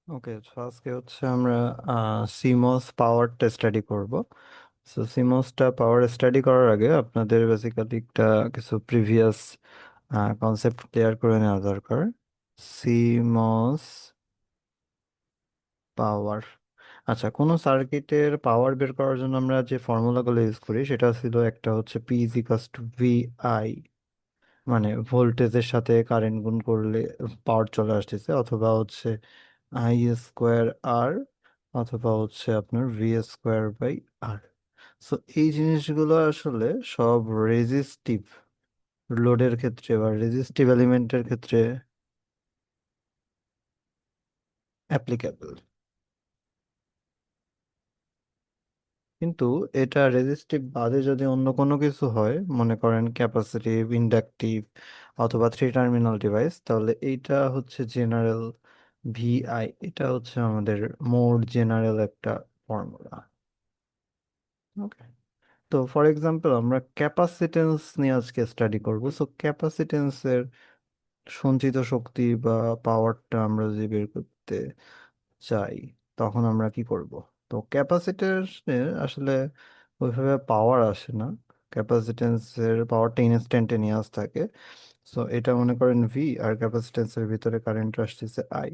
ওকে, তো আজকে হচ্ছে আমরা সিমস পাওয়ারটা স্টাডি করব। সো সিমসটা পাওয়ার স্টাডি করার আগে আপনাদের বেসিক্যালি একটা কিছু প্রিভিয়াস কনসেপ্ট ক্লিয়ার করে নেওয়া দরকার। সিমস পাওয়ার, আচ্ছা, কোনো সার্কিটের পাওয়ার বের করার জন্য আমরা যে ফর্মুলাগুলো ইউজ করি সেটা ছিল, একটা হচ্ছে P is ইকাস two V I, মানে ভোল্টেজের সাথে কারেন্ট গুণ করলে পাওয়ার চলে আসতেছে, অথবা হচ্ছে আই স্কোয়ার আর, অথবা হচ্ছে আপনার V square by R. So এই জিনিসগুলো আসলে সব রেজিস্টিভ লোডের ক্ষেত্রে বা রেজিস্টিভ এলিমেন্টের ক্ষেত্রে অ্যাপ্লিকেবল। কিন্তু এটা রেজিস্টিভ বাদে যদি অন্য কোনো কিছু হয়, মনে করেন ক্যাপাসিটিভ, ইন্ডাকটিভ অথবা থ্রি টার্মিনাল ডিভাইস, তাহলে এইটা হচ্ছে জেনারেল ভিআই। এটা হচ্ছে আমাদের মোর জেনারেল একটা ফর্মুলা। ওকে, তো ফর এক্সাম্পল আমরা ক্যাপাসিটেন্স নিয়ে আজকে স্টাডি করব। সো ক্যাপাসিটেন্সের সঞ্চিত শক্তি বা পাওয়ারটা আমরা যদি বের করতে চাই, তখন আমরা কি করব? তো ক্যাপাসিটরের আসলে ওইভাবে পাওয়ার আসে না। ক্যাপাসিটেন্সের পাওয়ারটা ইনস্ট্যান্টেনিয়াস থাকে। সো এটা মনে করেন ভি, আর ক্যাপাসিটেন্সের ভিতরে কারেন্ট আসতেছে আই।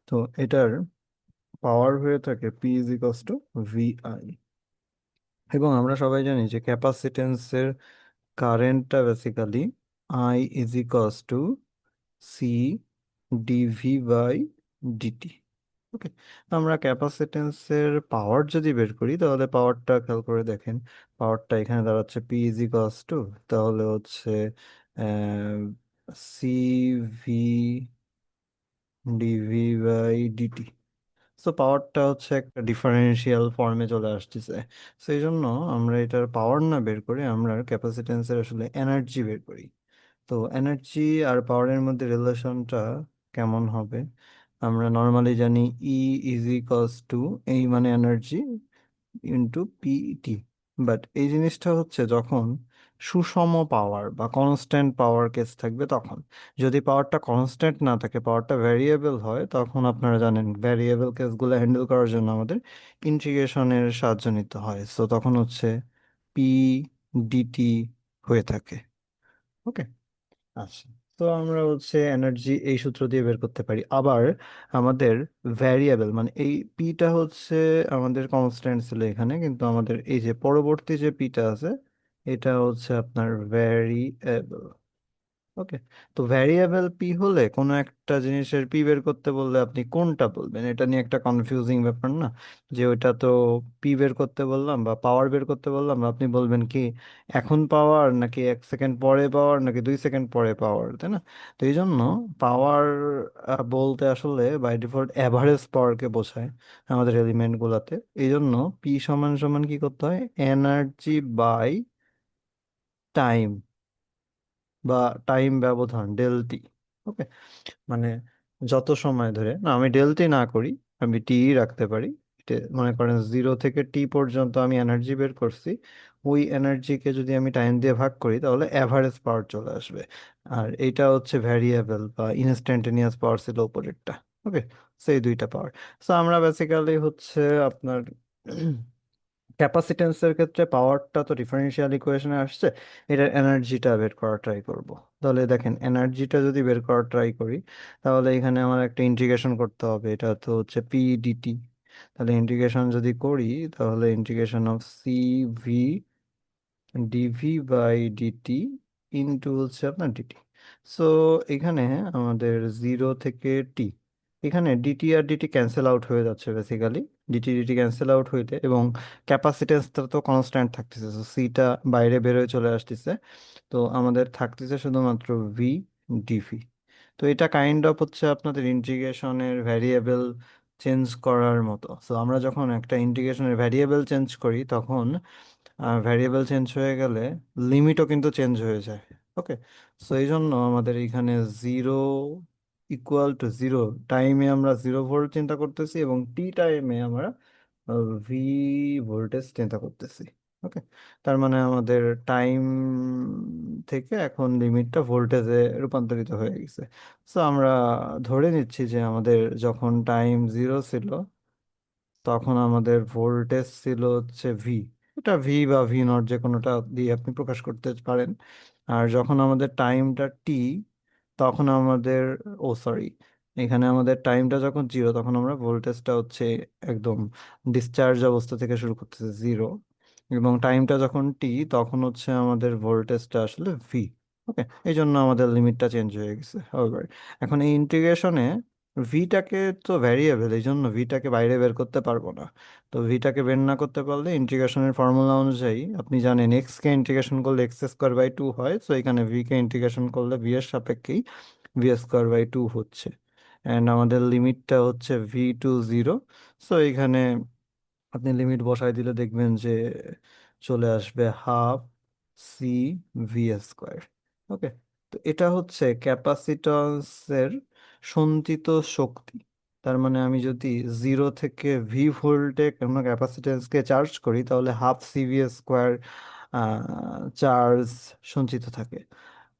তো এটার পাওয়ার হয়ে থাকে P is equals to V I. এবং আমরা সবাই জানি যে ক্যাপাসিটেন্সের কারেন্টটা basically I is equals to C DV by DT. Okay, আমরা ক্যাপাসিটেন্সের পাওয়ার যদি বের করি, তাহলে পাওয়ারটা খেয়াল করে দেখেন, পাওয়ারটা এখানে দাঁড়াচ্ছে পি ইজ ইকালস টু, তাহলে হচ্ছে C V D V by D T. So পাওয়ারটা হচ্ছে একটা ডিফারেন্সিয়াল ফর্মে চলে আসতেছে। সো এই জন্য আমরা এটার পাওয়ার না বের করে আমরা ক্যাপাসিটেন্সের আসলে এনার্জি বের করি। তো এনার্জি আর পাওয়ারের মধ্যে রিলেশনটা কেমন হবে? আমরা নর্মালি জানি ই ইজ ইকালস টু, এই মানে এনার্জি, ইন্টু পিটি। বাট এই জিনিসটা হচ্ছে যখন সুষম পাওয়ার বা কনস্ট্যান্ট পাওয়ার কেস থাকবে তখন। যদি পাওয়ারটা কনস্ট্যান্ট না থাকে, পাওয়ারটা ভ্যারিয়েবল হয়, তখন আপনারা জানেন ভ্যারিয়েবল কেসগুলো হ্যান্ডেল করার জন্য আমাদের ইন্টিগ্রেশনের সাহায্য নিতে হয়। সো তখন হচ্ছে পি ডিটি হয়ে থাকে। ওকে, আচ্ছা, তো আমরা হচ্ছে এনার্জি এই সূত্র দিয়ে বের করতে পারি। আবার আমাদের ভ্যারিয়েবল, মানে এই পিটা হচ্ছে আমাদের কনস্ট্যান্ট ছিল এখানে, কিন্তু আমাদের এই যে পরবর্তী যে পিটা আছে, এটা হচ্ছে আপনার ভ্যারিয়েবল। ওকে, তো ভ্যারিয়েবল পি হলে কোনো একটা জিনিসের পি বের করতে বললে আপনি কোনটা বলবেন? এটা নিয়ে একটা কনফিউজিং ব্যাপার না? যে ওইটা তো পি বের করতে বললাম বা পাওয়ার বের করতে বললাম, আপনি বলবেন কি এখন পাওয়ার, নাকি 1 সেকেন্ড পরে পাওয়ার, নাকি 2 সেকেন্ড পরে পাওয়ার, তাই না? তো এই জন্য পাওয়ার বলতে আসলে বাই ডিফল্ট অ্যাভারেজ পাওয়ারকে বোঝায় আমাদের এলিমেন্ট গুলাতে। এই জন্য পি সমান সমান কি করতে হয়? এনার্জি বাই টাইম, বা টাইম ব্যবধান ডেল টি। ওকে, মানে যত সময় ধরে, না আমি ডেল টি না করি, আমি টি রাখতে পারি। মনে করেন 0 থেকে টি পর্যন্ত আমি এনার্জি বের করছি, ওই এনার্জিকে যদি আমি টাইম দিয়ে ভাগ করি তাহলে অ্যাভারেজ পাওয়ার চলে আসবে। আর এইটা হচ্ছে ভ্যারিয়েবল বা ইনস্ট্যান্টেনিয়াস পাওয়ার ছিল উপরেরটা। ওকে, সেই দুইটা পাওয়ার। সো আমরা বেসিক্যালি হচ্ছে আপনার ক্যাপাসিটেন্সের ক্ষেত্রে পাওয়ারটা তো ডিফারেন্সিয়াল ইকুয়েশনে আসছে, এটার এনার্জিটা বের করা ট্রাই করব। তাহলে দেখেন, এনার্জিটা যদি বের করা ট্রাই করি, তাহলে এখানে আমার একটা ইন্টিগ্রেশন করতে হবে, এটা তো হচ্ছে পি ডিটি। তাহলে ইন্টিগ্রেশন যদি করি, তাহলে integration of C V D V by D T into হচ্ছে আপনার ডিটি। সো এখানে আমাদের 0 থেকে টি, এখানে ডিটি আর ডিটি ক্যান্সেল আউট হয়ে যাচ্ছে basically. D T D T cancel out হইতে, এবং ক্যাপাসিটেন্সটা তো কনস্ট্যান্ট থাকতেছে, তো সিটা বাইরে বেরোয় চলে আসতেছে। তো আমাদের থাকতেছে শুধুমাত্র ভি ডিভি। তো এটা কাইন্ড অফ হচ্ছে আপনাদের ইন্টিগ্রেশনের ভ্যারিয়েবল চেঞ্জ করার মতো। সো আমরা যখন একটা ইন্টিগ্রেশনের ভ্যারিয়েবল চেঞ্জ করি, তখন ভ্যারিয়েবল চেঞ্জ হয়ে গেলে লিমিটও কিন্তু চেঞ্জ হয়ে যায়। ওকে, সো এই জন্য আমাদের এখানে 0 = 0 টাইমে আমরা 0 ভোল্ট চিন্তা করতেছি, এবং টি টাইমে আমরা ভি ভোল্টেজ চিন্তা করতেছি। ওকে, তার মানে আমাদের টাইম থেকে এখন লিমিটটা ভোল্টেজে রূপান্তরিত হয়ে গেছে। সো আমরা ধরে নিচ্ছি যে আমাদের যখন টাইম জিরো ছিল তখন আমাদের ভোল্টেজ ছিল হচ্ছে ভি। এটা ভি বা ভি নট যে কোনোটা দিয়ে আপনি প্রকাশ করতে পারেন। আর যখন আমাদের টাইমটা টি, তখন আমাদের, ও সরি, এখানে আমাদের টাইমটা যখন জিরো তখন আমরা ভোল্টেজটা হচ্ছে একদম ডিসচার্জ অবস্থা থেকে শুরু করতেছে জিরো, এবং টাইমটা যখন টি তখন হচ্ছে আমাদের ভোল্টেজটা আসলে ভি। ওকে, এই জন্য আমাদের লিমিটটা চেঞ্জ হয়ে গেছে। However, এখন এই ইন্টিগ্রেশনে ভিটাকে, তো ভ্যারিয়েবল, এই জন্য ভিটাকে বাইরে বের করতে পারবো না। তো ভিটাকে বের না করতে পারলে ইন্টিগ্রেশনের ফর্মুলা অনুযায়ী আপনি জানেন এক্স কে ইন্টিগ্রেশন করলে এক্স স্কোয়ার বাই টু হয়, তো এখানে ভি কে ইন্টিগ্রেশন করলে ভি এর সাপেক্ষেই ভি স্কোয়ার বাই টু হচ্ছে। অ্যান্ড আমাদের লিমিটটা হচ্ছে ভি টু জিরো। সো এখানে আপনি লিমিট বসায় দিলে দেখবেন যে চলে আসবে হাফ সি ভি স্কোয়ার। ওকে, তো এটা হচ্ছে ক্যাপাসিটন্সের সঞ্চিত শক্তি। তার মানে আমি যদি জিরো থেকে ভি ভোল্টে কোনো ক্যাপাসিটেন্সকে চার্জ করি তাহলে half C V square charge সঞ্চিত থাকে।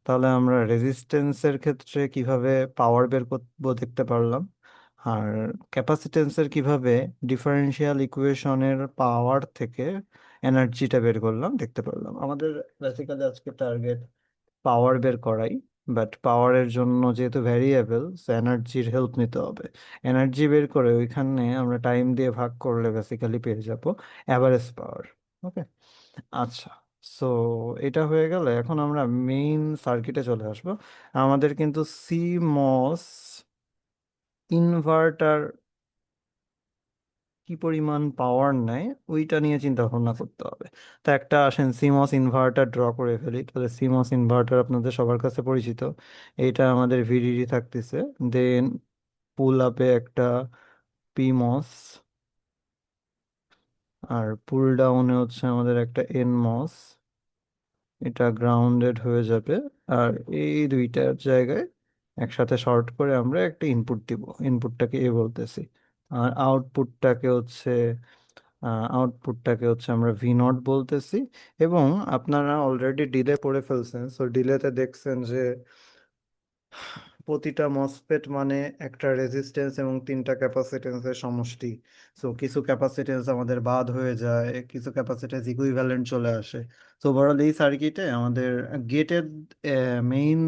তাহলে আমরা রেজিস্ট্যান্সের ক্ষেত্রে কিভাবে পাওয়ার বের করবো দেখতে পারলাম, আর ক্যাপাসিটেন্সের কিভাবে ডিফারেনশিয়াল ইকুয়েশনের পাওয়ার থেকে এনার্জিটা বের করলাম দেখতে পারলাম। আমাদের বেসিক্যালি আজকে টার্গেট পাওয়ার বের করাই, বাট পাওয়ারের জন্য যেহেতু ভ্যারিয়েবল, এনার্জির হেল্প নিতে হবে। এনার্জি বের করে ওইখানে আমরা টাইম দিয়ে ভাগ করলে বেসিক্যালি পেয়ে যাব অ্যাভারেজ পাওয়ার। ওকে, আচ্ছা। সো এটা হয়ে গেলে এখন আমরা মেইন সার্কিটে চলে আসবো। আমাদের কিন্তু সিমস ইনভার্টার কি পরিমাণ পাওয়ার নেয় ওইটা নিয়ে চিন্তা ভাবনা করতে হবে। তো একটা আসেন সিমস ইনভার্টার ড্র করে ফেলি। তাহলে সিমস ইনভার্টার আপনাদের সবার কাছে পরিচিত। এইটা আমাদের ভিডিডি থাকতেছে, দেন পুল আপে একটা পিমস, আর পুল ডাউনে হচ্ছে আমাদের একটা এনমস। এটা গ্রাউন্ডেড হয়ে যাবে। আর এই দুইটার জায়গায় একসাথে শর্ট করে আমরা একটা ইনপুট দিব, ইনপুটটাকে এ বলতেছি। আর আউটপুটটাকে হচ্ছে আমরা ভি নট বলতেছি। এবং আপনারা অলরেডি ডিলে পড়ে ফেলছেন, সো ডিলেতে দেখছেন যে প্রতিটা মসফেট মানে একটা রেজিস্ট্যান্স এবং তিনটা ক্যাপাসিটেন্সের সমষ্টি। সো কিছু ক্যাপাসিটেন্স আমাদের বাদ হয়ে যায়, কিছু ক্যাপাসিটেন্স ইকুইভ্যালেন্ট চলে আসে। তো ওভারঅল এই সার্কিটে আমাদের গেটের মেইন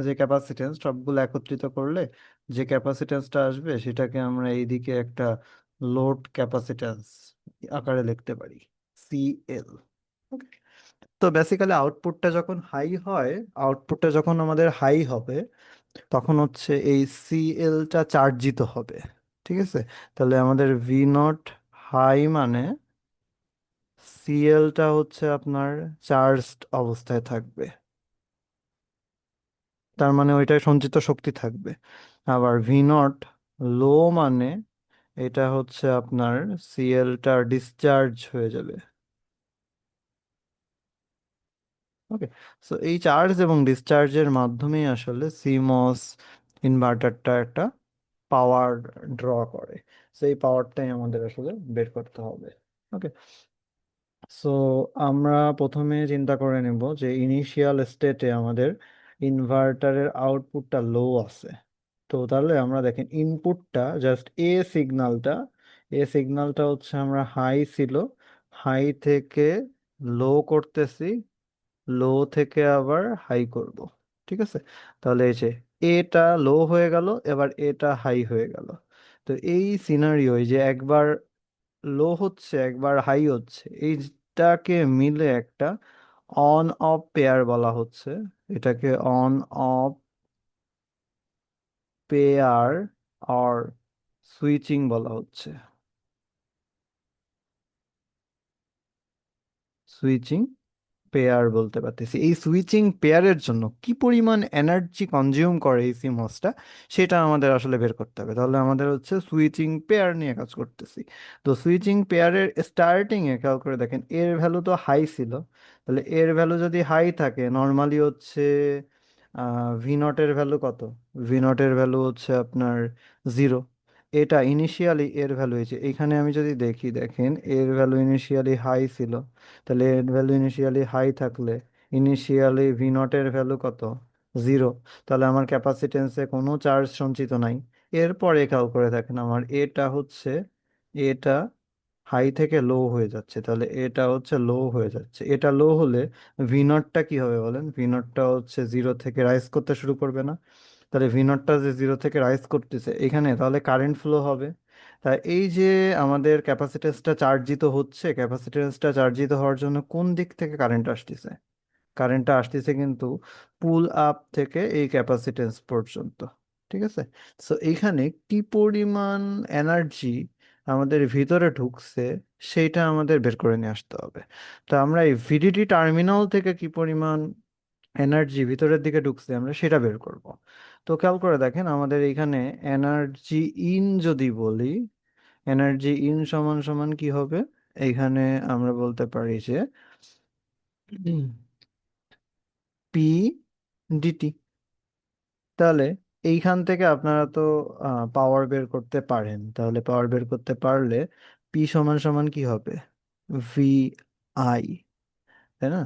যে ক্যাপাসিটেন্স সবগুলো একত্রিত করলে যে ক্যাপাসিটেন্সটা আসবে সেটাকে আমরা এইদিকে একটা লোড ক্যাপাসিটেন্স আকারে লিখতে পারি, সিএল। তো বেসিক্যালি আউটপুটটা যখন আমাদের হাই হবে তখন হচ্ছে এই সিএলটা চার্জিত হবে। ঠিক আছে, তাহলে আমাদের ভি নট হাই মানে সিএলটা হচ্ছে আপনার চার্জড অবস্থায় থাকবে, তার মানে ওইটায় সঞ্চিত শক্তি থাকবে। আবার ভি নট লো মানে এটা হচ্ছে আপনার সিএলটা ডিসচার্জ হয়ে যাবে। ওকে, সো এই চার্জ এবং ডিসচার্জের মাধ্যমেই আসলে সিমস ইনভার্টারটা একটা পাওয়ার ড্র করে। সো এই পাওয়ারটাই আমাদের আসলে বের করতে হবে। ওকে, সো আমরা প্রথমে চিন্তা করে নেব যে ইনিশিয়াল স্টেটে আমাদের ইনভার্টারের আউটপুটটা লো আছে। তো তাহলে আমরা দেখেন ইনপুটটা জাস্ট এ সিগন্যালটা হচ্ছে আমরা হাই ছিল, হাই থেকে লো করতেছি, লো থেকে আবার হাই করব। ঠিক আছে, তাহলে এই যে এটা লো হয়ে গেল, এবার এটা হাই হয়ে গেল। তো এই সিনারিও, যে একবার লো হচ্ছে একবার হাই হচ্ছে, এইটাকে মিলে একটা অন অফ পেয়ার বলা হচ্ছে। এটাকে অন অফ পেয়ার আর সুইচিং বলা হচ্ছে, সুইচিং পেয়ার বলতে পারতেছি। এই সুইচিং পেয়ারের জন্য কি পরিমাণ এনার্জি কনজিউম করে এই সিমসটা সেটা আমাদের আসলে বের করতে হবে। তাহলে আমাদের হচ্ছে সুইচিং পেয়ার নিয়ে কাজ করতেছি। তো সুইচিং পেয়ারের স্টার্টিং এ খেয়াল করে দেখেন এর ভ্যালু তো হাই ছিল। তাহলে এর ভ্যালু যদি হাই থাকে নর্মালি হচ্ছে ভি নটের ভ্যালু কত? ভি নটের ভ্যালু হচ্ছে আপনার জিরো। এটা ইনিশিয়ালি এর ভ্যালু হয়েছে, এখানে আমি যদি দেখি, দেখেন এর ভ্যালু ইনিশিয়ালি হাই ছিল, তাহলে এর ভ্যালু ইনিশিয়ালি হাই থাকলে ইনিশিয়ালি ভি নট এর ভ্যালু কত? জিরো। তাহলে আমার ক্যাপাসিটেন্সে কোনো চার্জ সঞ্চিত নাই। এরপরে খেয়াল করে দেখেন, আমার এটা হচ্ছে, এটা হাই থেকে লো হয়ে যাচ্ছে, তাহলে এটা হচ্ছে লো হয়ে যাচ্ছে। এটা লো হলে ভি নটটা কি হবে বলেন? ভি নটটা হচ্ছে জিরো থেকে রাইজ করতে শুরু করবে না? তাহলে ভি নটটা যে জিরো থেকে রাইজ করতেছে এখানে, তাহলে কারেন্ট ফ্লো হবে। তাই এই যে আমাদের ক্যাপাসিটেন্সটা চার্জিত হচ্ছে, ক্যাপাসিটেন্সটা চার্জিত হওয়ার জন্য কোন দিক থেকে কারেন্ট আসতেছে? কারেন্টটা আসতেছে কিন্তু পুল আপ থেকে এই ক্যাপাসিটেন্স পর্যন্ত। ঠিক আছে? সো এইখানে কি পরিমাণ এনার্জি আমাদের ভিতরে ঢুকছে সেইটা আমাদের বের করে নিয়ে আসতে হবে। তো আমরা এই ভিডিডি টার্মিনাল থেকে কি পরিমাণ এনার্জি ভিতরের দিকে ঢুকছে আমরা সেটা বের করব। তো খেয়াল করে দেখেন, আমাদের এখানে এনার্জি ইন যদি বলি, এনার্জি ইন সমান সমান কি হবে? এইখানে আমরা বলতে পারি যে পি ডিটি। তাহলে এইখান থেকে আপনারা তো পাওয়ার বের করতে পারেন, তাহলে পাওয়ার বের করতে পারলে পি সমান সমান কি হবে? ভি আই, তাই না?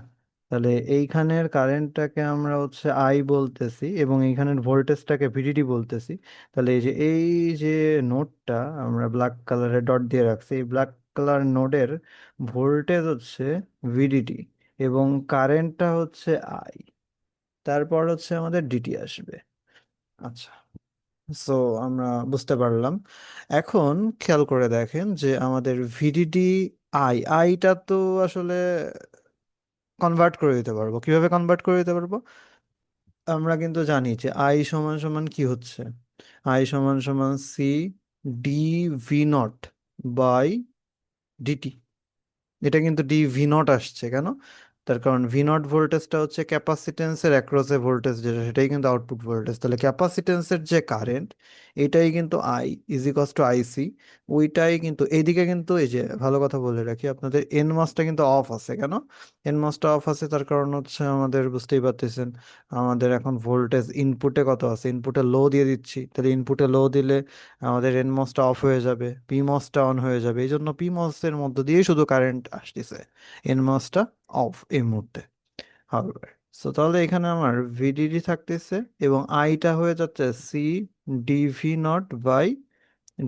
তাহলে এইখানের কারেন্টটাকে আমরা হচ্ছে আই বলতেছি এবং এইখানের ভোল্টেজটাকে ভিডিডি বলতেছি। তাহলে এই যে নোডটা আমরা ব্ল্যাক কালারের ডট দিয়ে রাখছি, এই ব্ল্যাক কালার নোডের ভোল্টেজ হচ্ছে ভিডিডি এবং কারেন্টটা হচ্ছে আই, তারপর হচ্ছে আমাদের ডিটি আসবে। আচ্ছা, সো আমরা বুঝতে পারলাম। এখন খেয়াল করে দেখেন যে আমাদের ভিডিডি আইটা তো আসলে কনভার্ট করে দিতে পারবো। কিভাবে কনভার্ট করে দিতে পারবো? আমরা কিন্তু জানি যে আই সমান সমান কি হচ্ছে, আই সমান সমান C D V not by D T. এটা কিন্তু ডি ভি নট আসছে কেন? তার কারণ ভি নট ভোল্টেজটা হচ্ছে ক্যাপাসিটেন্সের অ্যাক্রসে ভোল্টেজ, যেটা সেটাই কিন্তু আউটপুট ভোল্টেজ। তাহলে ক্যাপাসিটেন্সের যে কারেন্ট, এটাই কিন্তু আই ইজ ইকুয়ালস টু আইসি। ওইটাই কিন্তু এইদিকে কিন্তু, এই যে ভালো কথা বলে রাখি, আপনাদের এন মাসটা কিন্তু অফ আছে কেন? এন মাসটা অফ আছে তার কারণ হচ্ছে আমাদের, বুঝতেই পারতেছেন, আমাদের এখন ভোল্টেজ ইনপুটে কত আছে, ইনপুটে লো দিয়ে দিচ্ছি, তাহলে ইনপুটে লো দিলে আমাদের এন মসটা অফ হয়ে যাবে, পি মসটা অন হয়ে যাবে, এই জন্য পি মসের মধ্য দিয়ে শুধু কারেন্ট আসতেছে, এন মসটা অফ এই মুহূর্তে হবে। সো তাহলে এখানে আমার ভিডিডি থাকতেছে এবং আইটা হয়ে যাচ্ছে C D V not by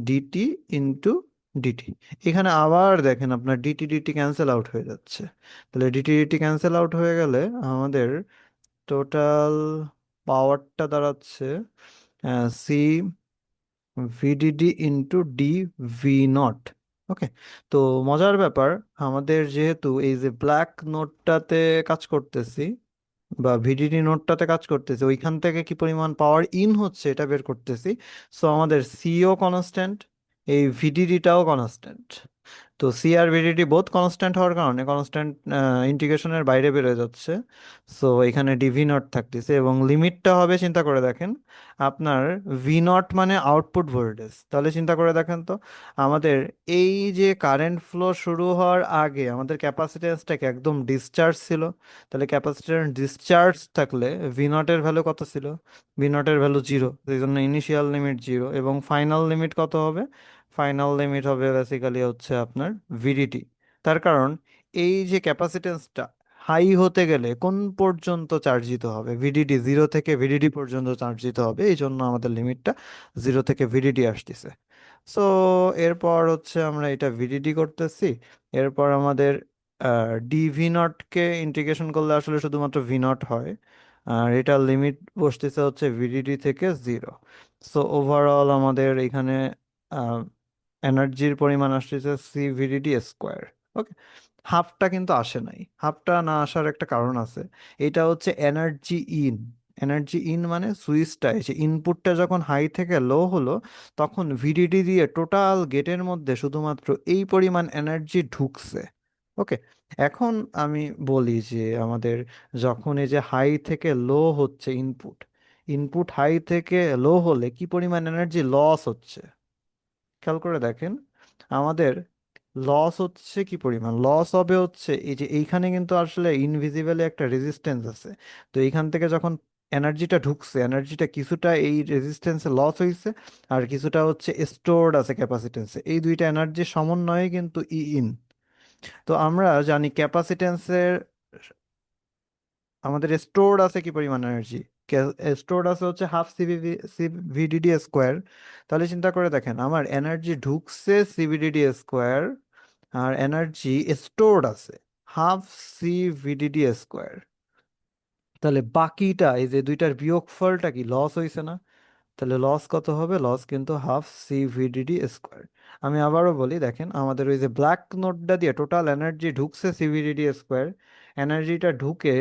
D T into D T. এখানে আবার দেখেন আপনার ডিটি ডিটি ক্যান্সেল আউট হয়ে যাচ্ছে, তাহলে ডিটি ডিটি ক্যান্সেল আউট হয়ে গেলে আমাদের টোটাল পাওয়ারটা দাঁড়াচ্ছে C VDD into D V naught. Okay. তো মজার ব্যাপার, আমাদের যেহেতু এই যে ব্ল্যাক নোটটাতে কাজ করতেছি বা ভিডিডি নোটটাতে কাজ করতেছি, ওইখান থেকে কি পরিমাণ পাওয়ার ইন হচ্ছে এটা বের করতেছি। সো আমাদের সিও কনস্ট্যান্ট, এই ভিডিডিটাও কনস্ট্যান্ট। তো সি আর ভিডিডি বোথ কনস্ট্যান্ট হওয়ার কারণে কনস্ট্যান্ট ইন্টিগ্রেশনের বাইরে বেরোয় যাচ্ছে। সো এখানে ডিভি নট থাকতেছে এবং লিমিটটা হবে, চিন্তা করে দেখেন, আপনার ভি নট মানে আউটপুট ভোল্টেজ। তাহলে চিন্তা করে দেখেন তো, আমাদের এই যে কারেন্ট ফ্লো শুরু হওয়ার আগে আমাদের ক্যাপাসিটেন্সটাকে একদম ডিসচার্জ ছিল, তাহলে ক্যাপাসিটর ডিসচার্জ থাকলে ভি নটের ভ্যালু কত ছিল? ভি নটের ভ্যালু জিরো, এই জন্য ইনিশিয়াল লিমিট জিরো এবং ফাইনাল লিমিট কত হবে? ফাইনাল লিমিট হবে বেসিক্যালি হচ্ছে আপনার ভিডিটি। তার কারণ এই যে ক্যাপাসিটেন্সটা হাই হতে গেলে কোন পর্যন্ত চার্জিত হবে? ভিডিডি, জিরো থেকে ভিডিডি পর্যন্ত চার্জিত হবে, এই জন্য আমাদের লিমিটটা জিরো থেকে ভিডিডি আসতেছে। সো এরপর হচ্ছে আমরা এটা ভিডিডি করতেছি। এরপর আমাদের ডিভি নটকে ইন্টিগ্রেশন করলে আসলে শুধুমাত্র ভি নট হয়, আর এটা লিমিট বসতেছে হচ্ছে ভিডিডি থেকে জিরো। সো ওভারঅল আমাদের এখানে এনার্জির পরিমাণ আসতেছে সি ভিডিডি স্কোয়ার। ওকে। হাফটা কিন্তু আসে নাই, হাফটা না আসার একটা কারণ আছে। এটা হচ্ছে এনার্জি ইন। এনার্জি ইন মানে সুইচটা এসে ইনপুটটা যখন হাই থেকে লো হলো, তখন ভিডিডি দিয়ে টোটাল গেটের মধ্যে শুধুমাত্র এই পরিমাণ এনার্জি ঢুকছে। ওকে। এখন আমি বলি যে আমাদের যখন এই যে হাই থেকে লো হচ্ছে ইনপুট, ইনপুট হাই থেকে লো হলে কি পরিমাণ এনার্জি লস হচ্ছে খেয়াল করে দেখেন। আমাদের লস হচ্ছে কি পরিমাণ? লস হবে হচ্ছে এই যে এইখানে কিন্তু আসলে ইনভিজিবল একটা রেজিস্ট্যান্স আছে। তো এইখান থেকে যখন এনার্জিটা ঢুকছে, এনার্জিটা কিছুটা এই রেজিস্ট্যান্সে লস হয়েছে, আর কিছুটা হচ্ছে স্টোরড আছে ক্যাপাসিটেন্সে। এই দুইটা এনার্জির সমন্বয়ে কিন্তু ই ইন। তো আমরা জানি ক্যাপাসিটেন্সের আমাদের স্টোরড আছে কি পরিমাণ এনার্জি? স্টোরড আছে হচ্ছে হাফ সিভিডিডি স্কোয়ার। তাহলে চিন্তা করে দেখেন, আমার এনার্জি ঢুকছে সিভিডিডি স্কোয়ার, আর এনার্জি স্টোরড আছে হাফ সিভিডিডি স্কোয়ার। তাহলে বাকিটা এই যে দুইটার বিয়োগফলটা কি লস হয়েছে না? তাহলে লস কত হবে? লস কিন্তু হাফ সিভিডিডি স্কোয়ার। আমি আবারও বলি, দেখেন আমাদের ওই যে ব্ল্যাক নোটটা দিয়ে টোটাল এনার্জি ঢুকছে সিভিডিডি স্কোয়ার, এনার্জিটা ঢুকে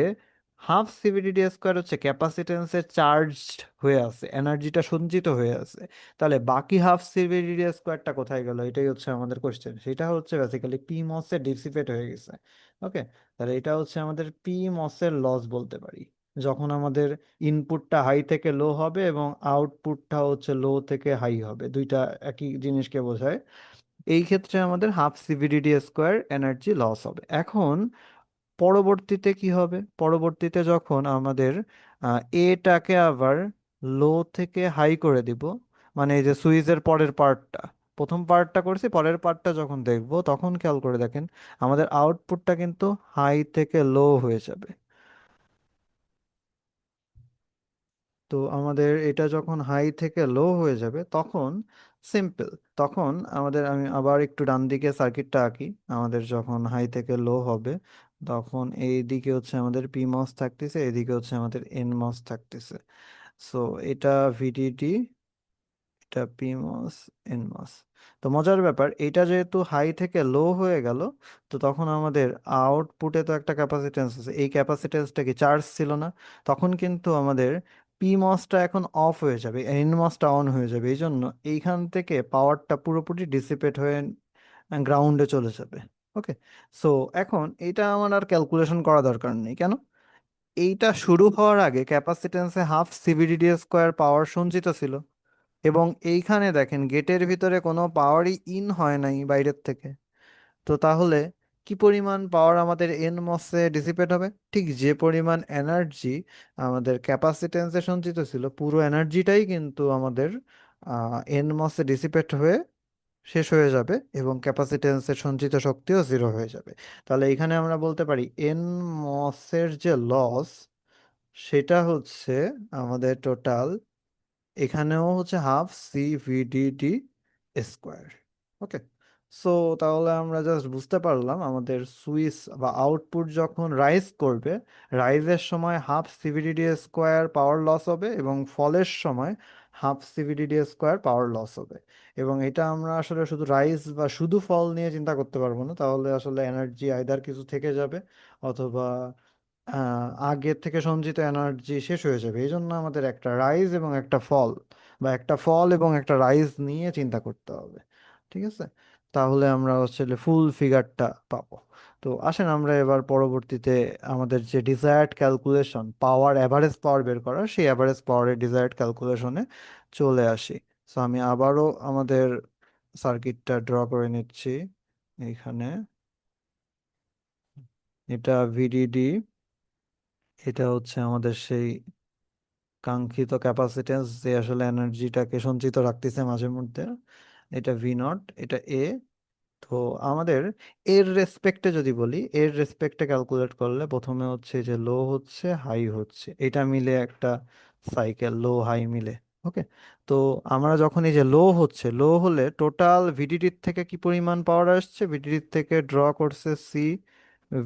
হাফ সিভিডিডি স্কোয়ার হচ্ছে ক্যাপাসিটেন্সে চার্জড হয়ে আছে, এনার্জিটা সঞ্চিত হয়ে আছে। তাহলে বাকি হাফ সিভিডিডি স্কোয়ারটা কোথায় গেল? এটাই হচ্ছে আমাদের কোশ্চেন। সেটা হচ্ছে বেসিক্যালি পি মসে ডিসিপেট হয়ে গেছে। ওকে, তাহলে এটা হচ্ছে আমাদের পি মসের লস বলতে পারি, যখন আমাদের ইনপুটটা হাই থেকে লো হবে এবং আউটপুটটা হচ্ছে লো থেকে হাই হবে, দুইটা একই জিনিসকে বোঝায়। এই ক্ষেত্রে আমাদের হাফ সিভিডিডি স্কোয়ার এনার্জি লস হবে। এখন পরবর্তীতে কি হবে? পরবর্তীতে যখন আমাদের এটাকে আবার লো থেকে হাই করে দিব, মানে এই যে সুইচের পরের পার্টটা, প্রথম পার্টটা করছি, পরের পার্টটা যখন দেখব তখন খেয়াল করে দেখেন আমাদের আউটপুটটা কিন্তু হাই থেকে লো হয়ে যাবে। তো আমাদের এটা যখন হাই থেকে লো হয়ে যাবে তখন সিম্পল, তখন আমাদের, আমি আবার একটু ডান দিকে সার্কিটটা আঁকি। আমাদের যখন হাই থেকে লো হবে তখন এই দিকে হচ্ছে আমাদের পি মস থাকতেছে, এদিকে হচ্ছে আমাদের এন মস থাকতেছে। সো এটা ভিডিডি, এটা পিমস এনমস। তো মজার ব্যাপার, এটা যেহেতু হাই থেকে লো হয়ে গেল, তো তখন আমাদের আউটপুটে তো একটা ক্যাপাসিটেন্স আছে, এই ক্যাপাসিটেন্সটা কি চার্জ ছিল না? তখন কিন্তু আমাদের পিমসটা এখন অফ হয়ে যাবে, এনমসটা অন হয়ে যাবে, এই জন্য এইখান থেকে পাওয়ারটা পুরোপুরি ডিসিপেট হয়ে গ্রাউন্ডে চলে যাবে। ওকে, সো এখন এটা আমার আর ক্যালকুলেশন করা দরকার নেই। কেন? এইটা শুরু হওয়ার আগে ক্যাপাসিটেন্সে হাফ সিভিডিডি স্কোয়ার পাওয়ার সঞ্চিত ছিল, এবং এইখানে দেখেন গেটের ভিতরে কোনো পাওয়ারই ইন হয় নাই বাইরের থেকে। তো তাহলে কি পরিমাণ পাওয়ার আমাদের এন মসে ডিসিপেট হবে? ঠিক যে পরিমাণ এনার্জি আমাদের ক্যাপাসিটেন্সে সঞ্চিত ছিল, পুরো এনার্জিটাই কিন্তু আমাদের এন মসে ডিসিপেট হয়ে শেষ হয়ে যাবে, এবং ক্যাপাসিটেন্সের সঞ্চিত শক্তিও জিরো হয়ে যাবে। তাহলে এখানে আমরা বলতে পারি এন মসের যে লস, সেটা হচ্ছে আমাদের টোটাল, এখানেও হচ্ছে হাফ সিভিডিডি স্কোয়ার। ওকে, সো তাহলে আমরা জাস্ট বুঝতে পারলাম আমাদের সুইচ বা আউটপুট যখন রাইজ করবে, রাইজের সময় হাফ সিভিডিডি স্কোয়ার পাওয়ার লস হবে, এবং ফলের সময় হাফ সিভিডিডি স্কোয়ার পাওয়ার লস হবে। এবং এটা আমরা আসলে শুধু রাইজ বা শুধু ফল নিয়ে চিন্তা করতে পারবো না, তাহলে আসলে এনার্জি আইদার কিছু থেকে যাবে, অথবা আগের থেকে সঞ্চিত এনার্জি শেষ হয়ে যাবে। এই জন্য আমাদের একটা রাইজ এবং একটা ফল, বা একটা ফল এবং একটা রাইজ নিয়ে চিন্তা করতে হবে। ঠিক আছে, তাহলে আমরা হচ্ছে ফুল ফিগারটা পাবো। তো আসেন আমরা এবার পরবর্তীতে আমাদের যে ডিজায়ার্ড ক্যালকুলেশন, পাওয়ার অ্যাভারেজ পাওয়ার বের করা, সেই অ্যাভারেজ পাওয়ারের ডিজায়ার্ড ক্যালকুলেশনে চলে আসি। সো আমি আবারও আমাদের সার্কিটটা ড্র করে নিচ্ছি এইখানে। এটা ভিডিডি, এটা হচ্ছে আমাদের সেই কাঙ্ক্ষিত ক্যাপাসিটেন্স যে আসলে এনার্জিটাকে সঞ্চিত রাখতেছে মাঝে মধ্যে। এটা ভি নট, এটা এ। তো আমাদের এর রেসপেক্টে যদি বলি, এর রেসপেক্টে ক্যালকুলেট করলে প্রথমে হচ্ছে যে লো হচ্ছে হাই হচ্ছে, এটা মিলে একটা সাইকেল, লো হাই মিলে। ওকে, তো আমরা যখন এই যে লো হচ্ছে, লো হলে টোটাল ভিডিডির থেকে কি পরিমাণ পাওয়ার আসছে? ভিডিডির থেকে ড্র করছে সি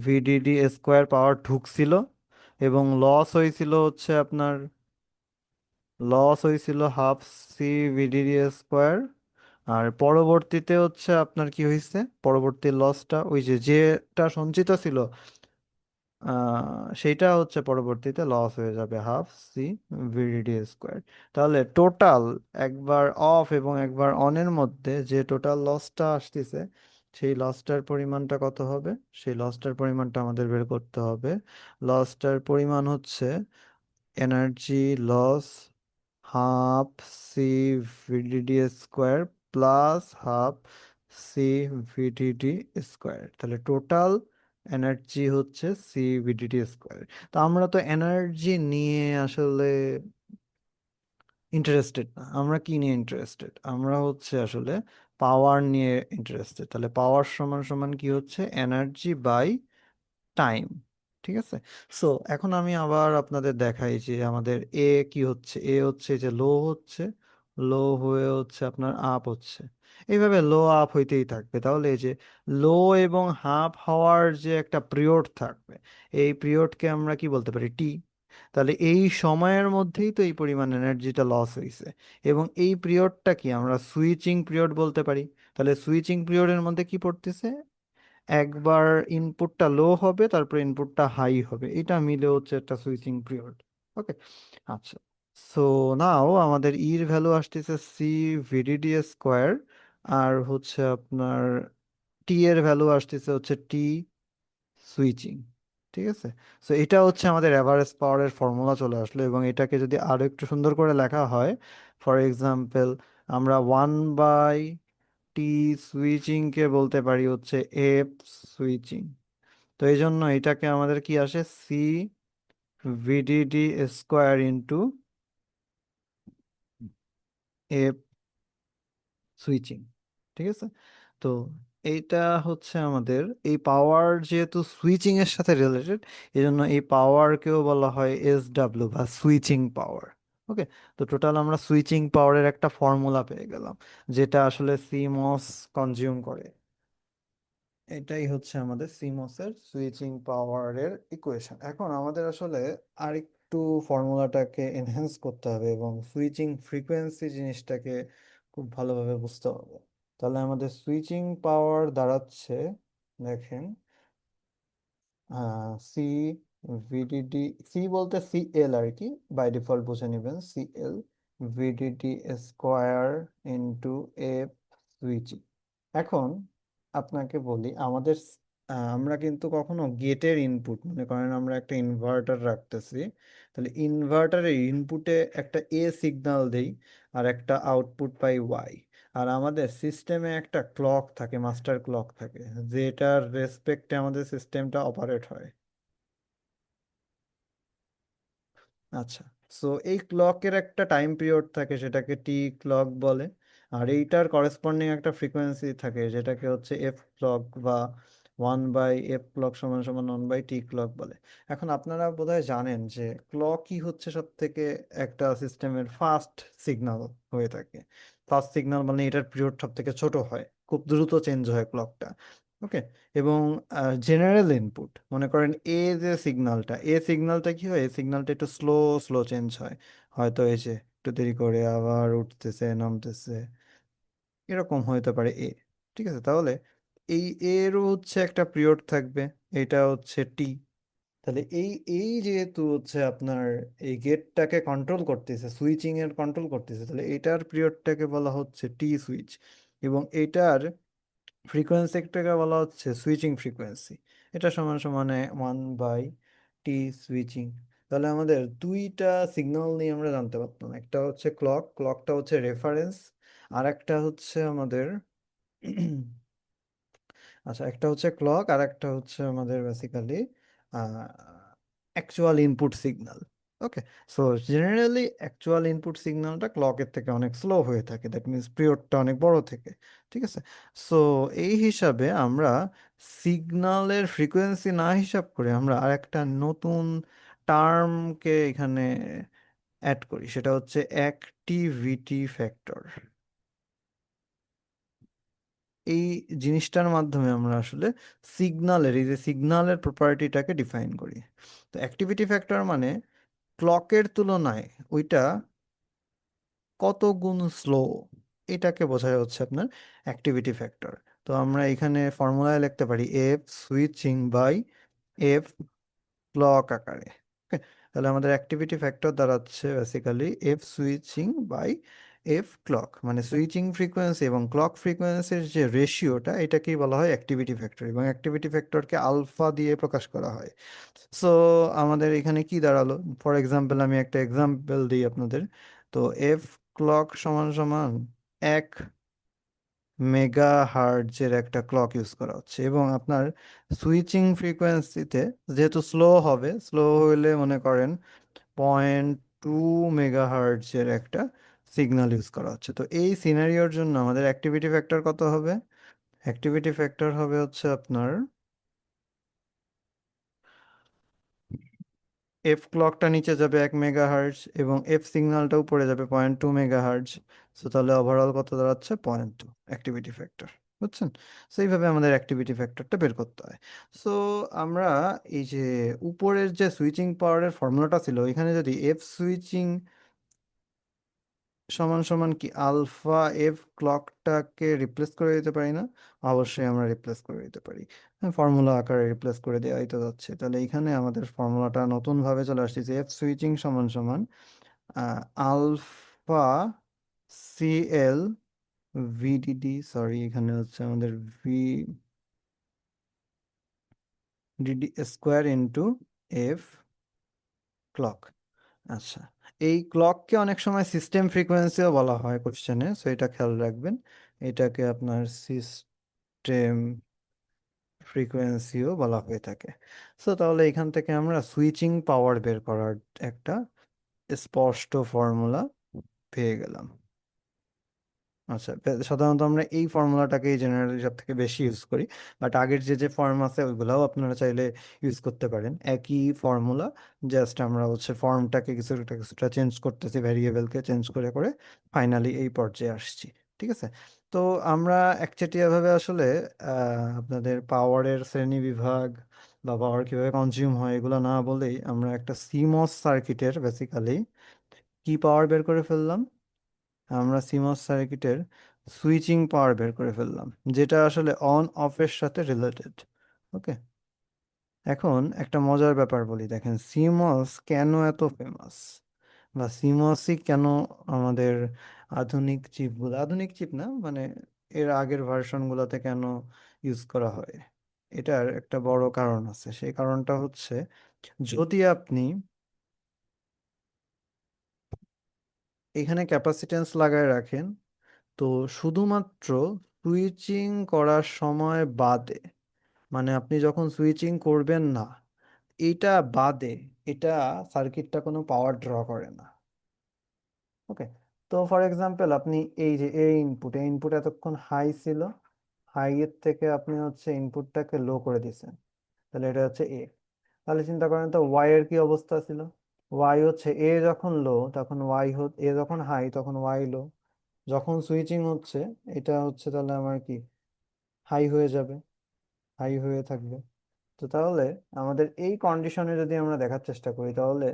ভিডিডি স্কোয়ার পাওয়ার ঢুকছিল, এবং লস হয়েছিল হচ্ছে আপনার, লস হয়েছিল হাফ সি ভিডিডি স্কোয়ার। আর পরবর্তীতে হচ্ছে আপনার কি হয়েছে, পরবর্তী লসটা ওই যে যেটা সঞ্চিত ছিল, সেইটা হচ্ছে পরবর্তীতে লস হয়ে যাবে হাফ সি ভিডিডি স্কোয়ার। তাহলে টোটাল একবার অফ এবং একবার অনের মধ্যে যে টোটাল লসটা আসতেছে, সেই লসটার পরিমাণটা কত হবে? সেই লসটার পরিমাণটা আমাদের বের করতে হবে। লসটার পরিমাণ হচ্ছে energy loss half C VDD square plus half C VDD square. তাহলে টোটাল এনার্জি হচ্ছে সিভিডিটি স্কোয়ার। তো আমরা তো এনার্জি নিয়ে আসলে ইন্টারেস্টেড না, আমরা কি নিয়ে ইন্টারেস্টেড, আমরা হচ্ছে আসলে পাওয়ার নিয়ে ইন্টারেস্টেড। তাহলে পাওয়ার সমান সমান কি হচ্ছে, এনার্জি বাই টাইম। ঠিক আছে। সো এখন আমি আবার আপনাদের দেখাই যে আমাদের এ কি হচ্ছে, এ হচ্ছে যে লো হচ্ছে, লো হয়ে হচ্ছে আপনার আপ হচ্ছে, এইভাবে লো আপ হইতেই থাকবে। তাহলে এই যে লো এবং হাফ হওয়ার যে একটা পিরিয়ড থাকবে, এই পিরিয়ডকে আমরা কি বলতে পারি, টি। তাহলে এই সময়ের মধ্যেই তো এই পরিমাণ এনার্জিটা লস হয়েছে, এবং এই পিরিয়ডটা কি আমরা সুইচিং পিরিয়ড বলতে পারি। তাহলে সুইচিং পিরিয়ডের মধ্যে কি পড়তেছে, একবার ইনপুটটা লো হবে তারপর ইনপুটটা হাই হবে, এটা মিলে হচ্ছে একটা সুইচিং পিরিয়ড। ওকে। আচ্ছা। সো নাও আমাদের ইর ভ্যালু আসতেছে সি ভিডিডি স্কোয়ার, আর হচ্ছে আপনার টি এর ভ্যালু আসতেছে হচ্ছে টি সুইচিং। ঠিক আছে। সো এটা হচ্ছে আমাদের এভারেজ পাওয়ারের ফর্মুলা চলে আসলো, এবং এটাকে যদি আরো একটু সুন্দর করে লেখা হয়, ফর এক্সাম্পল আমরা 1 বাই টি সুইচিং কে বলতে পারি হচ্ছে এফ সুইচিং। তো এই জন্য এটাকে আমাদের কি আসে, C VDD square into F switching. ঠিক আছে। তো এইটা হচ্ছে আমাদের এই পাওয়ার, যেহেতু সুইচিং এর সাথে রিলেটেড, এই জন্য এই পাওয়ারকেও বলা হয় এস ডাব্লিউ বা সুইচিং পাওয়ার। ওকে। তো টোটাল আমরা সুইচিং পাওয়ারের একটা ফর্মুলা পেয়ে গেলাম, যেটা আসলে সিমস কনজিউম করে। এটাই হচ্ছে আমাদের সিমস এর সুইচিং পাওয়ারের ইকুয়েশন। এখন আমাদের আসলে আরেকটু ফর্মুলাটাকে এনহ্যান্স করতে হবে এবং সুইচিং ফ্রিকোয়েন্সি জিনিসটাকে খুব ভালোভাবে বুঝতে হবে। তাহলে আমাদের সুইচিং পাওয়ার দাঁড়াচ্ছে, দেখেন, সি ভিডিডি, সি বলতে সি এল আর কি, বাই ডিফল্ট বুঝে নেবেন, C L VDD square into F switching. এখন আপনাকে বলি, আমাদের আমরা কিন্তু কখনো গেটের ইনপুট, মনে করেন আমরা একটা ইনভার্টার রাখতেছি, তাহলে ইনভার্টারের ইনপুটে একটা এ সিগন্যাল দেই, আর একটা আউটপুট পাই ওয়াই। আর আমাদের সিস্টেমে একটা ক্লক থাকে, মাস্টার ক্লক থাকে, যেটার রেসপেক্টে আমাদের সিস্টেমটা অপারেট হয়। আচ্ছা। সো এই ক্লকের একটা টাইম পিরিয়ড থাকে, সেটাকে টি ক্লক বলে। আর এইটার করেসপন্ডিং একটা ফ্রিকোয়েন্সি থাকে, যেটাকে হচ্ছে এফ ক্লক বা 1/f ক্লক সমান সমান 1/টি ক্লক বলে। এখন আপনারা বোধহয় জানেন যে ক্লকই হচ্ছে সব থেকে একটা সিস্টেমের ফাস্ট সিগন্যাল হয়ে থাকে। ফাস্ট সিগন্যাল মানে এটার পিরিয়ড সব থেকে ছোট হয়, খুব দ্রুত চেঞ্জ হয় ক্লকটা। ওকে। এবং জেনারেল ইনপুট, মনে করেন এ সিগন্যালটা কি হয়, এ সিগন্যালটা একটু স্লো স্লো চেঞ্জ হয়, হয়তো এসে একটু দেরি করে আবার উঠতেছে নামতেছে, এরকম হতে পারে এ। ঠিক আছে। তাহলে এই এরও হচ্ছে একটা পিরিয়ড থাকবে, এটা হচ্ছে টি। তাহলে এই এই যেহেতু হচ্ছে আপনার এই গেটটাকে কন্ট্রোল করতেছে, সুইচিং এর কন্ট্রোল করতেছে, তাহলে এটার পিরিয়ডটাকে বলা হচ্ছে টি সুইচ, এবং এটার ফ্রিকোয়েন্সিটাকে বলা হচ্ছে সুইচিং ফ্রিকোয়েন্সি। এটা সমান সমানে 1/টি সুইচিং। তাহলে আমাদের দুইটা সিগন্যাল নিয়ে আমরা জানতে পারতাম, একটা হচ্ছে ক্লক, ক্লকটা হচ্ছে রেফারেন্স, আর একটা হচ্ছে আমাদের আচ্ছা, একটা হচ্ছে ক্লক আর একটা হচ্ছে আমাদের বেসিক্যালি অ্যাকচুয়াল ইনপুট সিগন্যাল। ওকে। সো জেনারেলি অ্যাকচুয়াল ইনপুট সিগন্যালটা ক্লকের থেকে অনেক স্লো হয়ে থাকে, দ্যাট মিনস পিরিয়ডটা অনেক বড় থেকে। ঠিক আছে। সো এই হিসাবে আমরা সিগন্যালের ফ্রিকোয়েন্সি না হিসাব করে আমরা আরেকটা নতুন টার্মকে এখানে অ্যাড করি, সেটা হচ্ছে অ্যাক্টিভিটি ফ্যাক্টর। এই জিনিসটার মাধ্যমে আমরা আসলে সিগন্যালের, এই যে সিগন্যালের প্রপার্টিটাকে ডিফাইন করি। তো অ্যাক্টিভিটি ফ্যাক্টর মানে ক্লকের তুলনায় ওইটা কত গুণ স্লো, এটাকে বোঝায় হচ্ছে আপনার অ্যাক্টিভিটি ফ্যাক্টর। তো আমরা এখানে ফর্মুলায় লিখতে পারি F switching by F clock আকারে। Okay? তাহলে আমাদের অ্যাক্টিভিটি ফ্যাক্টর দাঁড়াচ্ছে basically F switching by F clock, মানে সুইচিং ফ্রিকোয়েন্সি এবং ক্লক ফ্রিকোয়েন্সির যে রেশিওটা, এটাকেই বলা হয় অ্যাক্টিভিটি ফ্যাক্টর, এবং অ্যাক্টিভিটি ফ্যাক্টরকে আলফা দিয়ে প্রকাশ করা হয়। সো আমাদের এখানে কি দাঁড়ালো, ফর এক্সাম্পল আমি একটা এক্সাম্পল দিই আপনাদের। তো এফ ক্লক সমান সমান 1 মেগা হার্টজের একটা ক্লক ইউজ করা হচ্ছে, এবং আপনার সুইচিং ফ্রিকোয়েন্সিতে যেহেতু স্লো হবে, স্লো হইলে মনে করেন 0.2 মেগা হার্টজের একটা সিগন্যাল ইউজ করা হচ্ছে। তো এই সিনারিওর জন্য আমাদের অ্যাক্টিভিটি ফ্যাক্টর কত হবে? অ্যাক্টিভিটি ফ্যাক্টর হবে হচ্ছে আপনার এফ ক্লকটা নিচে যাবে 1 মেগা হার্টজ, এবং এফ সিগন্যালটা উপরে যাবে 0.2 মেগা হার্টজ। সো তাহলে ওভারঅল কত দাঁড়াচ্ছে? 0.2 অ্যাক্টিভিটি ফ্যাক্টর। বুঝছেন? সো এইভাবে আমাদের অ্যাক্টিভিটি ফ্যাক্টরটা বের করতে হয়। সো আমরা এই যে উপরের যে সুইচিং পাওয়ারের ফর্মুলাটা ছিল, এখানে যদি এফ সুইচিং সমান সমান কি আলফা এফ ক্লকটাকে রিপ্লেস করে দিতে পারি না? অবশ্যই আমরা রিপ্লেস করে দিতে পারি। ফর্মুলা আকারে রিপ্লেস করে দেওয়াই তো যাচ্ছে। তাহলে এখানে আমাদের ফর্মুলাটা নতুন ভাবে চলে আসছে যে এফ সুইচিং সমান সমান আলফা সিএল ভিডিডি, সরি এখানে হচ্ছে আমাদের VDD square into F clock. আচ্ছা, এই ক্লককে অনেক সময় সিস্টেম ফ্রিকোয়েন্সিও বলা হয় কোশ্চেনে, সো এটা খেয়াল রাখবেন। এটাকে আপনার সিস্টেম ফ্রিকোয়েন্সিও বলা হয়ে থাকে। সো তাহলে এখান থেকে আমরা সুইচিং পাওয়ার বের করার একটা স্পষ্ট ফর্মুলা পেয়ে গেলাম। আচ্ছা, সাধারণত আমরা এই ফর্মুলাটাকেই জেনারেলি সব থেকে বেশি ইউজ করি, বাট আগের যে যে ফর্ম আছে ওইগুলাও আপনারা চাইলে ইউজ করতে পারেন। একই ফর্মুলা, জাস্ট আমরা হচ্ছে ফর্মটাকে কিছুটা কিছুটা চেঞ্জ করতেছি, ভ্যারিয়েবলকে চেঞ্জ করে করে ফাইনালি এই পর্যায়ে আসছি। ঠিক আছে? তো আমরা একচেটিয়াভাবে আসলে আপনাদের পাওয়ারের শ্রেণী বিভাগ বা পাওয়ার কীভাবে কনজিউম হয় এগুলো না বলেই আমরা একটা সিমস সার্কিটের বেসিক্যালি কি পাওয়ার বের করে ফেললাম। আমরা সিমস সার্কিটের সুইচিং পাওয়ার বের করে ফেললাম, যেটা আসলে অন অফের সাথে রিলেটেড। ওকে, এখন একটা মজার ব্যাপার বলি, দেখেন সিমস কেন এত ফেমাস, বা সিমসই কেন আমাদের আধুনিক চিপ না মানে এর আগের ভার্সনগুলোতে কেন ইউজ করা হয়, এটার একটা বড় কারণ আছে। সেই কারণটা হচ্ছে, যদি আপনি এখানে ক্যাপাসিটেন্স লাগায় রাখেন, তো শুধুমাত্র সুইচিং করার সময় বাদে, মানে আপনি যখন সুইচিং করবেন না, এটা বাদে এটা সার্কিটটা কোনো পাওয়ার ড্র করে না। ওকে, তো ফর এক্সাম্পল আপনি এই যে এই ইনপুট এতক্ষণ হাই ছিল, হাই এর থেকে আপনি হচ্ছে ইনপুটটাকে লো করে দিয়েছেন, তাহলে এটা হচ্ছে এ। তাহলে চিন্তা করেন তো ওয়াই এর কি অবস্থা ছিল। ওয়াই হচ্ছে এ যখন লো তখন এ যখন হাই তখন ওয়াই লো। যখন সুইচিং হচ্ছে এটা হচ্ছে তাহলে আমার কি হাই হয়ে যাবে, হাই হয়ে থাকবে। তো তাহলে আমাদের এই কন্ডিশনে যদি আমরা দেখার চেষ্টা করি, তাহলে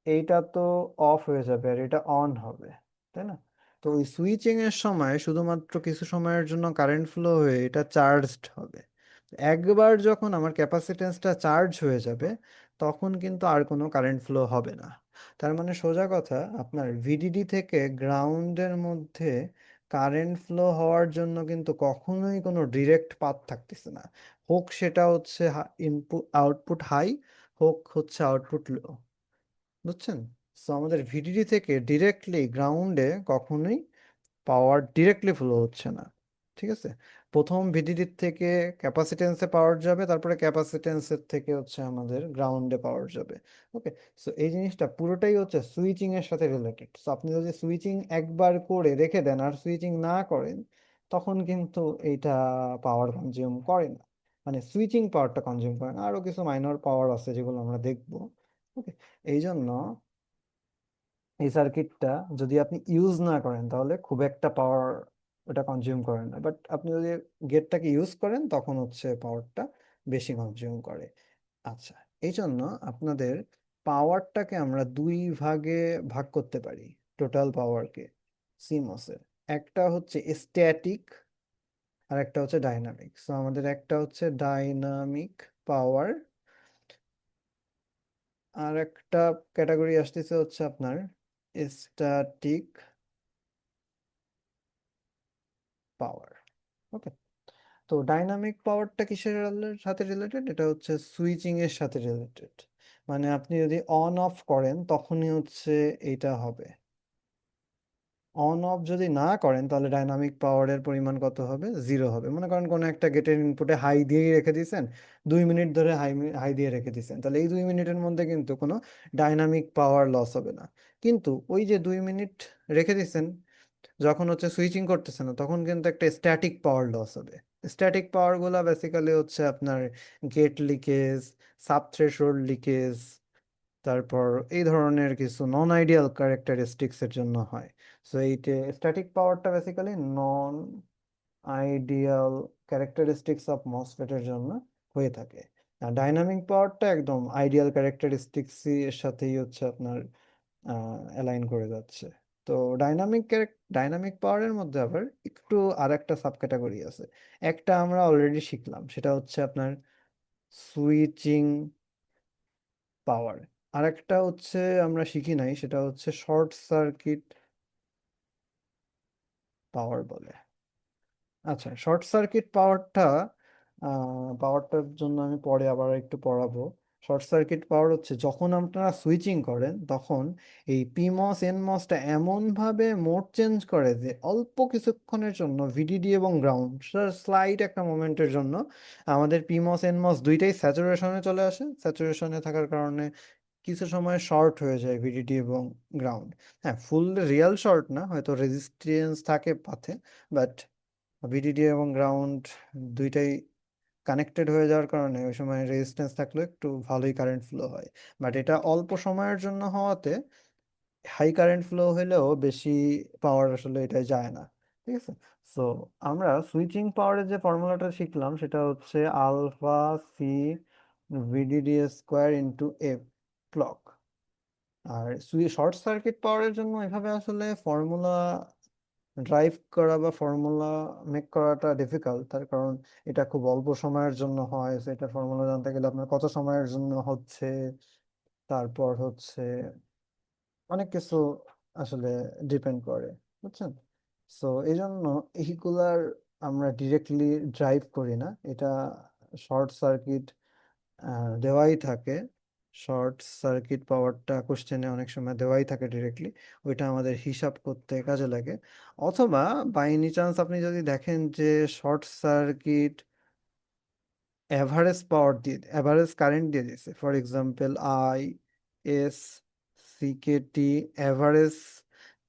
এইটা তো অফ হয়ে যাবে আর এটা অন হবে, তাই না? তো ওই সুইচিং এর সময় শুধুমাত্র কিছু সময়ের জন্য কারেন্ট ফ্লো হয়ে এটা চার্জড হবে। একবার যখন আমার ক্যাপাসিটেন্সটা চার্জ হয়ে যাবে, তখন কিন্তু আর কোনো কারেন্ট ফ্লো হবে না। তার মানে সোজা কথা, আপনার ভিডিডি থেকে গ্রাউন্ডের মধ্যে কারেন্ট ফ্লো হওয়ার জন্য কিন্তু কখনোই কোনো ডিরেক্ট পাথ থাকতেছে না। হোক সেটা হচ্ছে ইনপুট আউটপুট হাই, হোক হচ্ছে আউটপুট লো। বুঝছেন? সো আমাদের ভিডিডি থেকে ডিরেক্টলি গ্রাউন্ডে কখনোই পাওয়ার ডিরেক্টলি ফ্লো হচ্ছে না। ঠিক আছে? প্রথম ভিডিডির থেকে ক্যাপাসিটেন্সে পাওয়ার যাবে, তারপরে ক্যাপাসিটেন্সের থেকে হচ্ছে আমাদের গ্রাউন্ডে পাওয়ার যাবে। ওকে, সো এই জিনিসটা পুরোটাই হচ্ছে সুইচিং এর সাথে রিলেটেড। সো আপনি যদি সুইচিং একবার করে রেখে দেন আর সুইচিং না করেন, তখন কিন্তু এইটা পাওয়ার কনজিউম করে না, মানে সুইচিং পাওয়ারটা কনজিউম করে না। আরো কিছু মাইনর পাওয়ার আছে যেগুলো আমরা দেখবো। ওকে, এই জন্য এই সার্কিটটা যদি আপনি ইউজ না করেন তাহলে খুব একটা পাওয়ার ওটা কনজিউম করে না, বাট আপনি যদি গেটটাকে ইউজ করেন তখন হচ্ছে পাওয়ারটা বেশি কনজিউম করে। আচ্ছা, এই জন্য আপনাদের পাওয়ারটাকে আমরা দুই ভাগে ভাগ করতে পারি, টোটাল পাওয়ারকে সিমসের। একটা হচ্ছে স্ট্যাটিক আর একটা হচ্ছে ডাইনামিক। সো আমাদের একটা হচ্ছে ডাইনামিক পাওয়ার, আর একটা ক্যাটাগরি আসতেছে হচ্ছে আপনার স্ট্যাটিক পাওয়ার। ওকে, তো ডাইনামিক পাওয়ারটা কিসের সাথে রিলেটেড? এটা হচ্ছে সুইচিং এর সাথে রিলেটেড। মানে আপনি যদি অন অফ করেন তখনই হচ্ছে এটা হবে। অন অফ যদি না করেন তাহলে ডাইনামিক পাওয়ারের পরিমাণ কত হবে? জিরো হবে। মনে করেন কোনো একটা গেটের ইনপুটে হাই দিয়েই রেখে দিয়েছেন, 2 মিনিট ধরে হাই হাই দিয়ে রেখে দিয়েছেন, তাহলে এই 2 মিনিটের মধ্যে কিন্তু কোনো ডাইনামিক পাওয়ার লস হবে না। কিন্তু ওই যে 2 মিনিট রেখে দিয়েছেন, যখন হচ্ছে সুইচিং করতেছে না তখন কিন্তু একটা স্ট্যাটিক পাওয়ার লস হবে। স্ট্যাটিক পাওয়ার গুলা বেসিক্যালি হচ্ছে আপনার gate leakage, sub threshold leakage, তারপর এই ধরনের কিছু নন আইডিয়াল ক্যারেক্টারিস্টিক্স এর জন্য হয়। সো এইটা স্ট্যাটিক পাওয়ারটা basically non ideal characteristics of MOSFET এর জন্য হয়ে থাকে। আর ডাইনামিক পাওয়ারটা একদম আইডিয়াল ক্যারেক্টারিস্টিক্স এর সাথেই হচ্ছে আপনার অ্যালাইন করে যাচ্ছে। তো ডাইনামিক পাওয়ারের মধ্যে আবার একটু আর একটা সাব ক্যাটাগরি আছে। একটা আমরা অলরেডি শিখলাম, সেটা হচ্ছে আপনার সুইচিং পাওয়ার। আর একটা হচ্ছে আমরা শিখি নাই, সেটা হচ্ছে শর্ট সার্কিট পাওয়ার বলে। আচ্ছা, শর্ট সার্কিট পাওয়ারটার জন্য আমি পরে আবার একটু পড়াবো। শর্ট সার্কিট পাওয়ার হচ্ছে যখন আপনারা সুইচিং করেন তখন এই পিমস এনমসটা এমন ভাবে মোড চেঞ্জ করে যে অল্প কিছুক্ষণের জন্য ভিডিডি এবং গ্রাউন্ড স্লাইড একটা মোমেন্টের জন্য আমাদের পিমস এনমস দুইটাই স্যাচুরেশনে চলে আসে। স্যাচুরেশনে থাকার কারণে কিছু সময় শর্ট হয়ে যায় ভিডিডি এবং গ্রাউন্ড। হ্যাঁ, ফুল রিয়েল শর্ট না, হয়তো রেজিস্ট্যান্স থাকে পাথে, বাট ভিডিডি এবং গ্রাউন্ড দুইটাই কানেক্টেড হয়ে যাওয়ার কারণে ওই সময় রেজিস্ট্যান্স থাকলে একটু ভালোই কারেন্ট ফ্লো হয়। বাট এটা অল্প সময়ের জন্য হওয়াতে হাই কারেন্ট ফ্লো হলেও বেশি পাওয়ার আসলে এটা যায় না। ঠিক আছে। সো আমরা সুইচিং পাওয়ারের যে ফর্মুলাটা শিখলাম সেটা হচ্ছে alpha C VDD square into F clock. আর শর্ট সার্কিট পাওয়ারের জন্য এভাবে আসলে ফর্মুলা ড্রাইভ করা বা ফর্মুলা মেক করাটা ডিফিকাল্ট, তার কারণ এটা খুব অল্প সময়ের জন্য হয়। তো এটা ফর্মুলা জানতে গেলে আপনার কত সময়ের জন্য হচ্ছে, তারপর হচ্ছে অনেক কিছু আসলে ডিপেন্ড করে, বুঝছেন। সো এই জন্য এইগুলার আমরা ডিরেক্টলি ড্রাইভ করি না, এটা শর্ট সার্কিট দেওয়াই থাকে। শর্ট সার্কিট পাওয়ারটা কোশ্চেনে অনেক সময় দেওয়াই থাকে ডিরেক্টলি, ওইটা আমাদের হিসাব করতে কাজে লাগে। অথবা বাই এনি চান্স আপনি যদি দেখেন যে শর্ট সার্কিট এভারেজ পাওয়ার দিয়ে এভারেজ কারেন্ট দিয়ে দিয়েছে, for example I S CKT average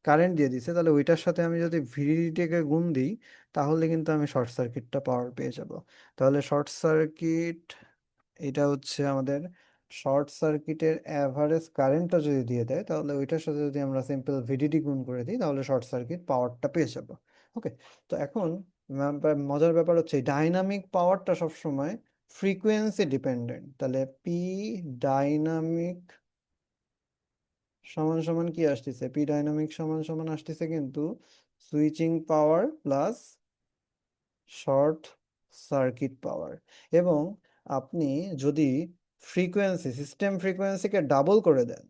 current দিয়ে দিছে, তাহলে ওইটার সাথে আমি যদি ভিডিডিকে গুণ দিই তাহলে কিন্তু আমি শর্ট সার্কিটটা পাওয়ার পেয়ে যাব। তাহলে শর্ট সার্কিট এটা হচ্ছে আমাদের শর্ট সার্কিটের অ্যাভারেজ কারেন্টটা যদি দিয়ে দেয় তাহলে ওইটার সাথে যদি আমরা সিম্পল ভিডিডি গুণ করে দিই তাহলে শর্ট সার্কিট পাওয়ারটা পেয়ে যাব। ওকে। তো এখন মজার ব্যাপার হচ্ছে ডাইনামিক পাওয়ারটা সবসময় ফ্রিকোয়েন্সি ডিপেন্ডেন্ট। তাহলে পি ডাইনামিক সমান সমান কি আসতেছে? পি ডাইনামিক সমান সমান আসতেছে কিন্তু switching power plus short circuit পাওয়ার। এবং আপনি যদি সিস্টেম ফ্রিকোয়েন্সিকে ডাবল করে দেন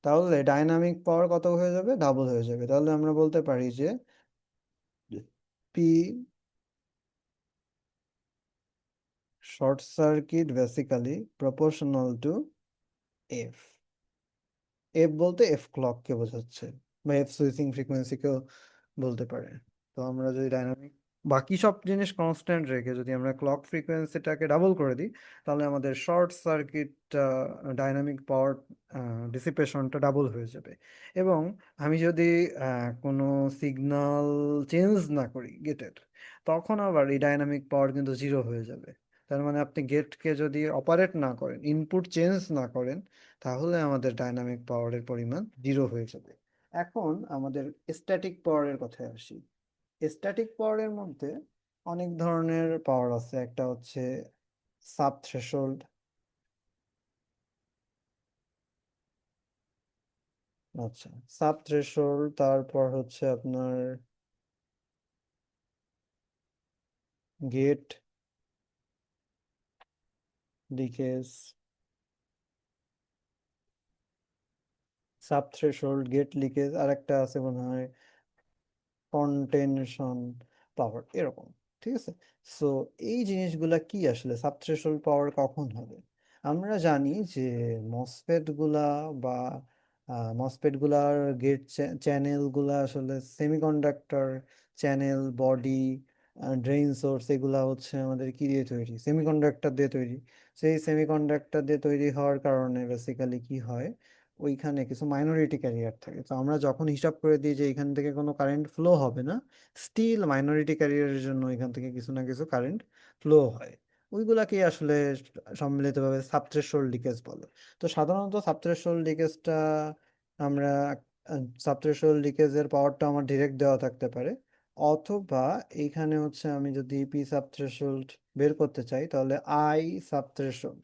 তাহলে ডাইনামিক পাওয়ার কত হয়ে যাবে? ডাবল হয়ে যাবে। তাহলে আমরা বলতে পারি যে P short circuit basically proportional to F. F বলতে এফ ক্লককে বোঝাচ্ছে, বা এফ সুইচিং ফ্রিকোয়েন্সিকেও বলতে পারে। তো আমরা যদি বাকি সব জিনিস কনস্ট্যান্ট রেখে যদি আমরা ক্লক ফ্রিকোয়েন্সিটাকে ডাবল করে দিই তাহলে আমাদের শর্ট সার্কিট ডাইনামিক পাওয়ার ডিসিপেশনটা ডাবল হয়ে যাবে। এবং আমি যদি কোনো সিগন্যাল চেঞ্জ না করি গেটের, তখন আবার এই ডাইনামিক পাওয়ার কিন্তু জিরো হয়ে যাবে। তার মানে আপনি গেটকে যদি অপারেট না করেন, ইনপুট চেঞ্জ না করেন, তাহলে আমাদের ডাইনামিক পাওয়ারের পরিমাণ জিরো হয়ে যাবে। এখন আমাদের স্ট্যাটিক পাওয়ারের কথায় আসি। স্ট্যাটিক পাওয়ারের মধ্যে অনেক ধরনের পাওয়ার আছে। একটা হচ্ছে সাব থ্রেশোল্ড। আচ্ছা, সাব থ্রেশোল্ড, তারপর হচ্ছে আপনার gate leakage. Sub threshold, gate leakage, আর একটা আছে মনে হয় কন্টেনশন পাওয়ার, এরকম। ঠিক আছে। সো এই জিনিসগুলা কি আসলে? সাবথ্রেশোল্ড পাওয়ার কখন হবে? আমরা জানি যে মসফেট গুলা বা মসফেট গুলার গেট চ্যানেল গুলা আসলে semiconductor channel, body, drain source, এগুলা হচ্ছে আমাদের কি দিয়ে তৈরি? সেমিকন্ডাক্টর দিয়ে তৈরি। সেই সেমিকন্ডাক্টর দিয়ে তৈরি হওয়ার কারণে বেসিক্যালি কি হয়, ওইখানে কিছু মাইনরিটি ক্যারিয়ার থাকে। তো আমরা যখন হিসাব করে দিই যে এখান থেকে কোনো কারেন্ট ফ্লো হবে না, স্টিল মাইনরিটি ক্যারিয়ারের জন্য এখান থেকে কিছু না কিছু কারেন্ট ফ্লো হয়। ওইগুলাকেই আসলে সম্মিলিতভাবে সাবথ্রেশোল্ড লিকেজ বলে। তো সাধারণত সাবথ্রেশোল্ড লিকেজটা আমরা, সাবথ্রেশোল্ড লিকেজের পাওয়ারটা আমার ডিরেক্ট দেওয়া থাকতে পারে, অথবা এইখানে হচ্ছে আমি যদি পি সাবথ্রেশোল্ড বের করতে চাই তাহলে আই সাবথ্রেশোল্ড,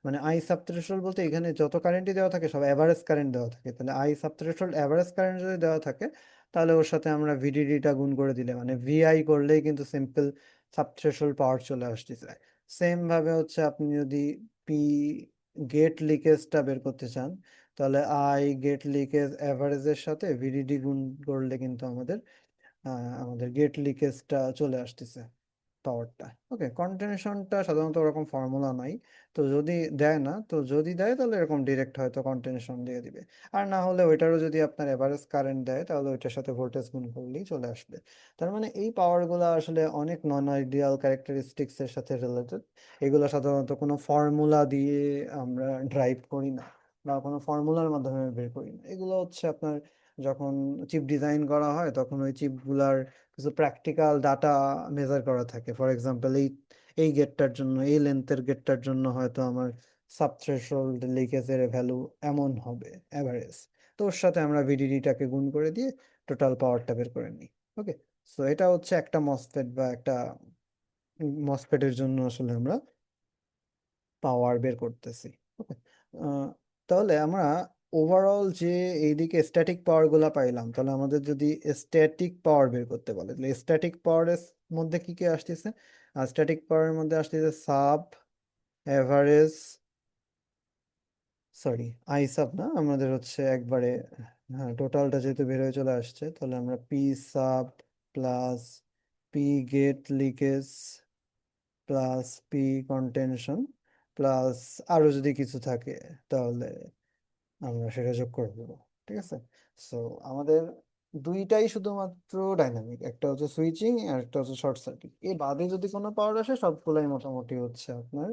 মানে আই সাবথ্রেশোল্ড বলতে এখানে যত কারেন্টই দেওয়া থাকে সব অ্যাভারেজ কারেন্ট দেওয়া থাকে, তাহলে আই সাবথ্রেশোল্ড অ্যাভারেজ কারেন্ট যদি দেওয়া থাকে তাহলে ওর সাথে আমরা ভিডিডিটা গুণ করে দিলে, মানে ভিআই করলেই কিন্তু সিম্পল সাবথ্রেশোল্ড পাওয়ার চলে আসতেছে। সেম ভাবে হচ্ছে আপনি যদি পি গেট লিকেজটা বের করতে চান তাহলে আই গেট লিকেজ অ্যাভারেজের সাথে ভিডিডি গুণ করলে কিন্তু আমাদের গেট লিকেজটা চলে আসতেছে, পাওয়ারটা। ওকে, কন্টেনশনটা সাধারণত ওরকম ফর্মুলা নাই, তো যদি দেয় না, তো যদি দেয় তাহলে এরকম ডিরেক্ট হয়তো কন্টেনশন দিয়ে দিবে। আর না হলে ওইটারও যদি আপনার এভারেজ কারেন্ট দেয় তাহলে ওইটার সাথে ভোল্টেজ গুণ করলেই চলে আসবে। তার মানে এই পাওয়ারগুলো আসলে অনেক নন আইডিয়াল ক্যারেক্টারিস্টিক্স এর সাথে রিলেটেড। এগুলো সাধারণত কোনো ফর্মুলা দিয়ে আমরা ড্রাইভ করি না, বা কোনো ফর্মুলার মাধ্যমে বের করি না। এগুলো হচ্ছে আপনার যখন চিপ ডিজাইন করা হয় তখন ওই চিপগুলার কিছু প্র্যাকটিক্যাল ডাটা মেজার করা থাকে। ফর এক্সাম্পল এই এই গেটটার জন্য, এই লেন্থের গেটটার জন্য হয়তো আমার সাবথ্রেশোল্ড লিকেজের ভ্যালু এমন হবে অ্যাভারেজ, তো ওর সাথে আমরা ভিডিডিটাকে গুণ করে দিয়ে টোটাল পাওয়ারটা বের করে নিই। ওকে, সো এটা হচ্ছে একটা মসফেট বা একটা মসফেটের জন্য আসলে আমরা পাওয়ার বের করতেছি। ওকে, তাহলে আমরা ওভারঅল যে এইদিকে স্ট্যাটিক পাওয়ার গুলা পাইলাম, তাহলে আমাদের যদি স্ট্যাটিক পাওয়ার বের করতে বলে তাহলে স্ট্যাটিক পাওয়ারের মধ্যে কি কি আসতেছে? স্ট্যাটিক পাওয়ারের মধ্যে আসতেছে sub, average, sorry I sub না, আমাদের হচ্ছে একবারে, হ্যাঁ টোটালটা যেহেতু বের হয়ে চলে আসছে তাহলে আমরা P sub plus P gate leakage plus P contention plus আরো যদি কিছু থাকে তাহলে আমরা সেটা যোগ করে দেবো। ঠিক আছে, সো আমাদের দুইটাই শুধুমাত্র ডাইনামিক, একটা হচ্ছে সুইচিং আর একটা হচ্ছে শর্ট সার্কিট। এই বাদে যদি কোনো পাওয়ার আসে সবগুলাই মোটামুটি হচ্ছে আপনার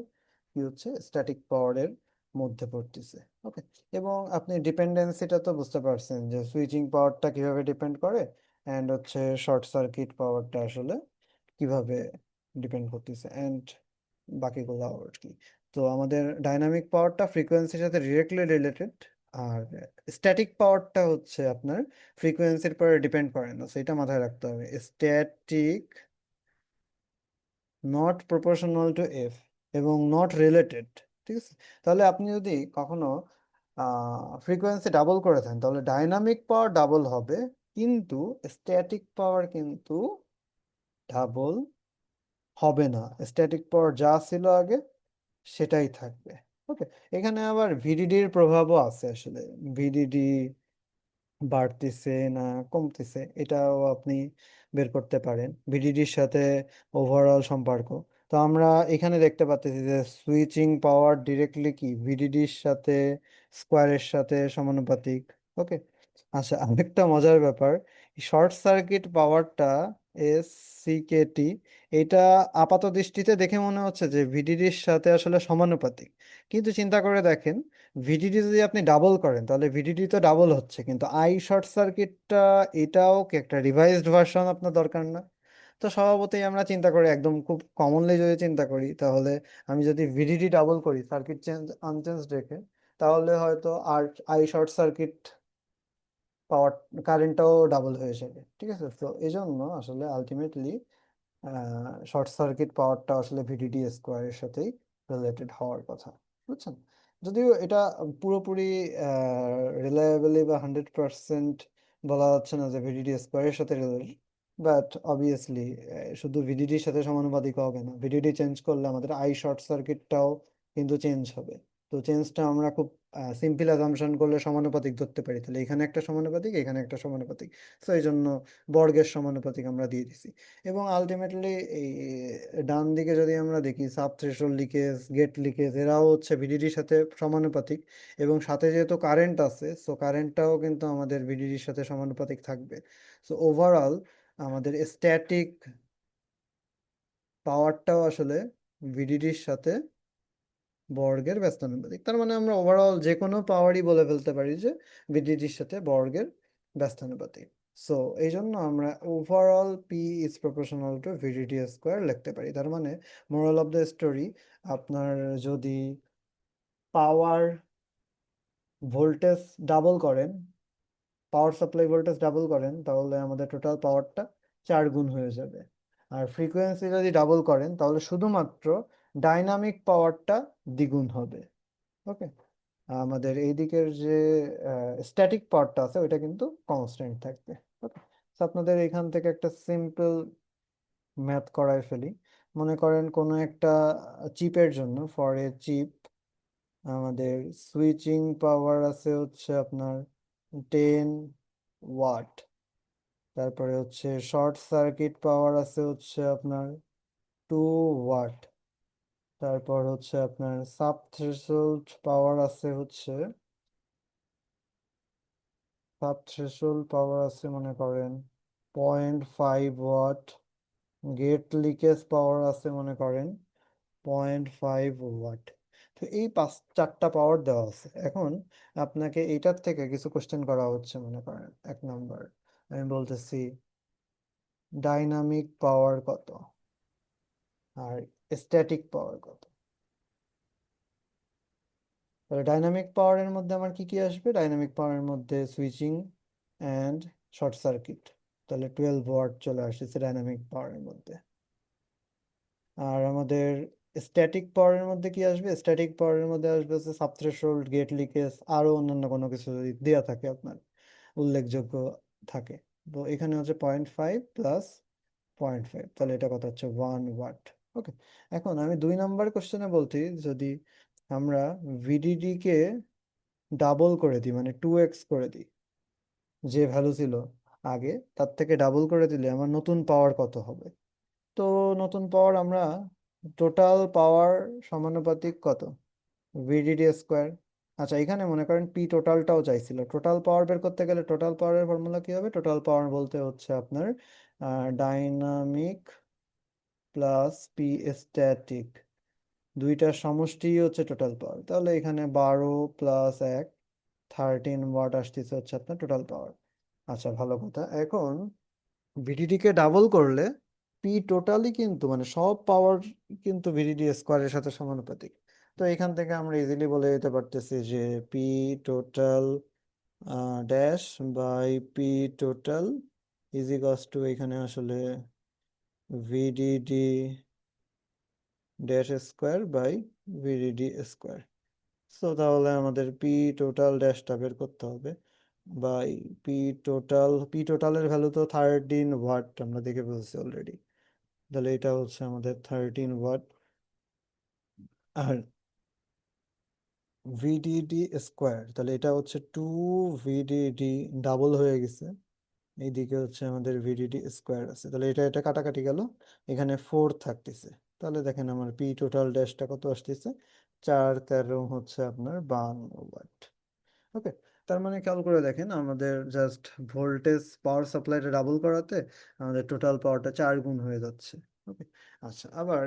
কি হচ্ছে স্ট্যাটিক পাওয়ারের মধ্যে পড়তেছে। ওকে, এবং আপনি ডিপেন্ডেন্সিটা তো বুঝতে পারছেন যে সুইচিং পাওয়ারটা কিভাবে ডিপেন্ড করে, অ্যান্ড হচ্ছে শর্ট সার্কিট পাওয়ারটা আসলে কিভাবে ডিপেন্ড করতেছে, অ্যান্ড বাকিগুলো আর কি। তো আমাদের ডাইনামিক পাওয়ারটা ফ্রিকোয়েন্সির সাথে ডিরেক্টলি রিলেটেড, আর স্ট্যাটিক পাওয়ারটা হচ্ছে আপনার ফ্রিকোয়েন্সির পরে ডিপেন্ড করে না, সেটা মাথায় রাখতে হবে। Static not proportional to F এবং নট রিলেটেড। ঠিক আছে, তাহলে আপনি যদি কখনো ফ্রিকোয়েন্সি ডাবল করে দেন তাহলে ডাইনামিক পাওয়ার ডাবল হবে, কিন্তু স্ট্যাটিক পাওয়ার কিন্তু ডাবল হবে না। স্ট্যাটিক পাওয়ার যা ছিল আগে সেটাই থাকবে। ওকে, এখানে আবার ভিডিডির প্রভাবও আছে আসলে। ভিডিডি বাড়তিছে না কমতেছে এটাও আপনি বের করতে পারেন ভিডিডির সাথে ওভারঅল সম্পর্ক। তো আমরা এখানে দেখতে পাচ্ছি যে সুইচিং পাওয়ার ডিরেক্টলি কি ভিডিডির সাথে স্কোয়ারের সাথে সমানুপাতিক। ওকে, আচ্ছা আরেকটা মজার ব্যাপার, শর্ট সার্কিট পাওয়ারটা এস সিকেটি, এটা আপাত দৃষ্টিতে দেখে মনে হচ্ছে যে ভিডিডির সাথে আসলে সমানুপাতিক, কিন্তু চিন্তা করে দেখেন ভিডিডি যদি আপনি ডাবল করেন তাহলে ভিডিডি তো ডাবল হচ্ছে, কিন্তু আই শর্ট সার্কিটটা এটাও কি একটা রিভাইজড ভার্সন আপনার দরকার না? তো স্বভাবতই আমরা চিন্তা করি, একদম খুব কমনলি যদি চিন্তা করি তাহলে আমি যদি ভিডিডি ডাবল করি সার্কিট চেঞ্জ আনচেঞ্জ রেখে, তাহলে হয়তো আর আই শর্ট সার্কিট পাওয়ার কারেন্টটাও ডাবল হয়ে যাবে। ঠিক আছে, তো এই জন্য আসলে আলটিমেটলি শর্ট সার্কিট পাওয়ারটা আসলে ভিডিডি স্কোয়ারের সাথেই রিলেটেড হওয়ার কথা। বুঝছেন? যদিও এটা পুরোপুরি রিলায়েবলি বা 100% বলা যাচ্ছে না যে ভিডিডি স্কোয়ারের সাথে রিলেটেড, বাট অবভিয়াসলি শুধু ভিডিডির সাথে সমানুপাতিক হবে না, ভিডিডি চেঞ্জ করলে আমাদের আই শর্ট সার্কিটটাও কিন্তু চেঞ্জ হবে। তো চেঞ্জটা আমরা খুব সিম্পল অ্যাজাম্পশন করলে সমানুপাতিক ধরতে পারি, তাহলে এখানে একটা সমানুপাতিক, এখানে একটা সমানুপাতিক। সো এই জন্য বর্গের সমানুপাতিক আমরা দিয়ে দিছি। এবং আলটিমেটলি এই ডান দিকে যদি আমরা দেখি, sub threshold leakage, gate leakage, এরাও হচ্ছে ভিডিডির সাথে সমানুপাতিক। এবং সাথে যেহেতু কারেন্ট আছে, সো কারেন্টটাও কিন্তু আমাদের ভিডিডির সাথে সমানুপাতিক থাকবে। সো ওভারঅল আমাদের স্ট্যাটিক পাওয়ারটাও আসলে ভিডিডির সাথে বর্গের ব্যস্তানুপাতিক। তার মানে আমরা ওভারঅল যে কোনো পাওয়ারই বলে ফেলতে পারি যে ভিডিডির সাথে বর্গের ব্যস্তানুপাতিক। সো এই জন্য আমরা overall P is proportional to VDD square লিখতে পারি। তার মানে মোরাল অফ দ্য স্টোরি, আপনার যদি পাওয়ার ভোল্টেজ ডাবল করেন, পাওয়ার সাপ্লাই ভোল্টেজ ডাবল করেন, তাহলে আমাদের টোটাল পাওয়ারটা 4 গুণ হয়ে যাবে। আর ফ্রিকোয়েন্সি যদি ডাবল করেন, তাহলে শুধুমাত্র ডাইনামিক পাওয়ারটা দ্বিগুণ হবে। ওকে, আমাদের এই দিকের যে স্ট্যাটিক পার্টটা আছে ওইটা কিন্তু কনস্ট্যান্ট থাকবে। ওকে, তো আপনাদের এখান থেকে একটা সিম্পল ম্যাথ করায় ফেলি। মনে করেন কোনো একটা চিপের জন্য, ফর এ চিপ, আমাদের সুইচিং পাওয়ার আছে হচ্ছে আপনার 10 ওয়াট। তারপরে হচ্ছে শর্ট সার্কিট পাওয়ার আছে হচ্ছে আপনার 2 ওয়াট। তারপর হচ্ছে আপনার সাব থ্রেশহোল্ড পাওয়ার আছে হচ্ছে, সাব থ্রেশহোল্ড পাওয়ার আছে মনে করেন 0.5 ওয়াট। গেট লিকেজ পাওয়ার আছে মনে করেন 0.5 ওয়াট। তো এই 4টা পাওয়ার দেওয়া আছে। এখন আপনাকে এইটার থেকে কিছু কোশ্চেন করা হচ্ছে। মনে করেন 1 নম্বর, আমি বলতেছি ডাইনামিক পাওয়ার কত আর স্ট্যাটিক পাওয়ার কত। তাহলে ডাইনামিক পাওয়ারের মধ্যে আমার কি কি আসবে? ডাইনামিক পাওয়ারের মধ্যে সুইচিং অ্যান্ড শর্ট সার্কিট, তাহলে 12 ওয়াট চলে আসছে ডাইনামিক পাওয়ারের মধ্যে। আর আমাদের স্ট্যাটিক পাওয়ারের মধ্যে কি আসবে? স্ট্যাটিক পাওয়ারের মধ্যে আসবে হচ্ছে সাবথ্রেশহোল্ড, গেট লিকেজ, আরো অন্যান্য কোনো কিছু যদি দেওয়া থাকে আপনার উল্লেখযোগ্য থাকে। তো এখানে হচ্ছে 0.5 প্লাস 0.5, তাহলে এটা কত হচ্ছে 1 ওয়াট। ওকে, এখন আমি 2 নম্বর কোশ্চেনে বলছি, যদি আমরা ভিডিডি কে ডাবল করে দিই, মানে 2x করে দিই, যে ভ্যালু ছিল আগে তার থেকে ডাবল করে দিলে আমার নতুন পাওয়ার কত হবে? তো নতুন পাওয়ার আমরা টোটাল পাওয়ার সমানুপাতিক কত? VDD square. আচ্ছা, এখানে মনে করেন পি টোটালটাও চাইছিল। টোটাল পাওয়ার বের করতে গেলে টোটাল পাওয়ারের ফর্মুলা কি হবে? টোটাল পাওয়ার বলতে হচ্ছে আপনার ডাইনামিক প্লাস পি স্ট্যাটিক, দুইটার সমষ্টি হচ্ছে টোটাল পাওয়ার। তাহলে এখানে 12 + 1, 13 ওয়াট আসতেছে হচ্ছে আপনার টোটাল পাওয়ার। আচ্ছা, ভালো কথা। এখন ভিডিডি কে ডাবল করলে পি টোটালি কিন্তু মানে সব পাওয়ার কিন্তু ভিডিডি স্কোয়ারের সাথে সমানুপাতিক। তো এখান থেকে আমরা ইজিলি বলে দিতে পারতেছি যে P total dash by P total is equals to, এখানে আসলে VDD dash square by VDD square. So তাহলে আমাদের পি টোটাল ড্যাশটা বের করতে হবে বাই পি টোটাল। পি টোটালের ভ্যালু তো 13 ওয়াট, আমরা দেখে ফেলছি অলরেডি। তাহলে এটা হচ্ছে আমাদের 13 ওয়াট। আর ভিডিডি স্কোয়ার, তাহলে এটা হচ্ছে 2 ভিডিডি, ডাবল হয়ে গেছে। এইদিকে হচ্ছে আমাদের ভিডিডি স্কোয়ার আছে, তাহলে এটা এটা কাটাকাটি গেল, এখানে 4 থাকতেছে। তাহলে দেখেন আমার পি টোটাল ড্যাশটা কত আসতেছে, 4 × 13 হচ্ছে আপনার 52 ওয়াট। ওকে, তার মানে খেয়াল করে দেখেন, আমাদের জাস্ট ভোল্টেজ পাওয়ার সাপ্লাইটা ডাবল করাতে আমাদের টোটাল পাওয়ারটা 4 গুণ হয়ে যাচ্ছে। ওকে, আচ্ছা, আবার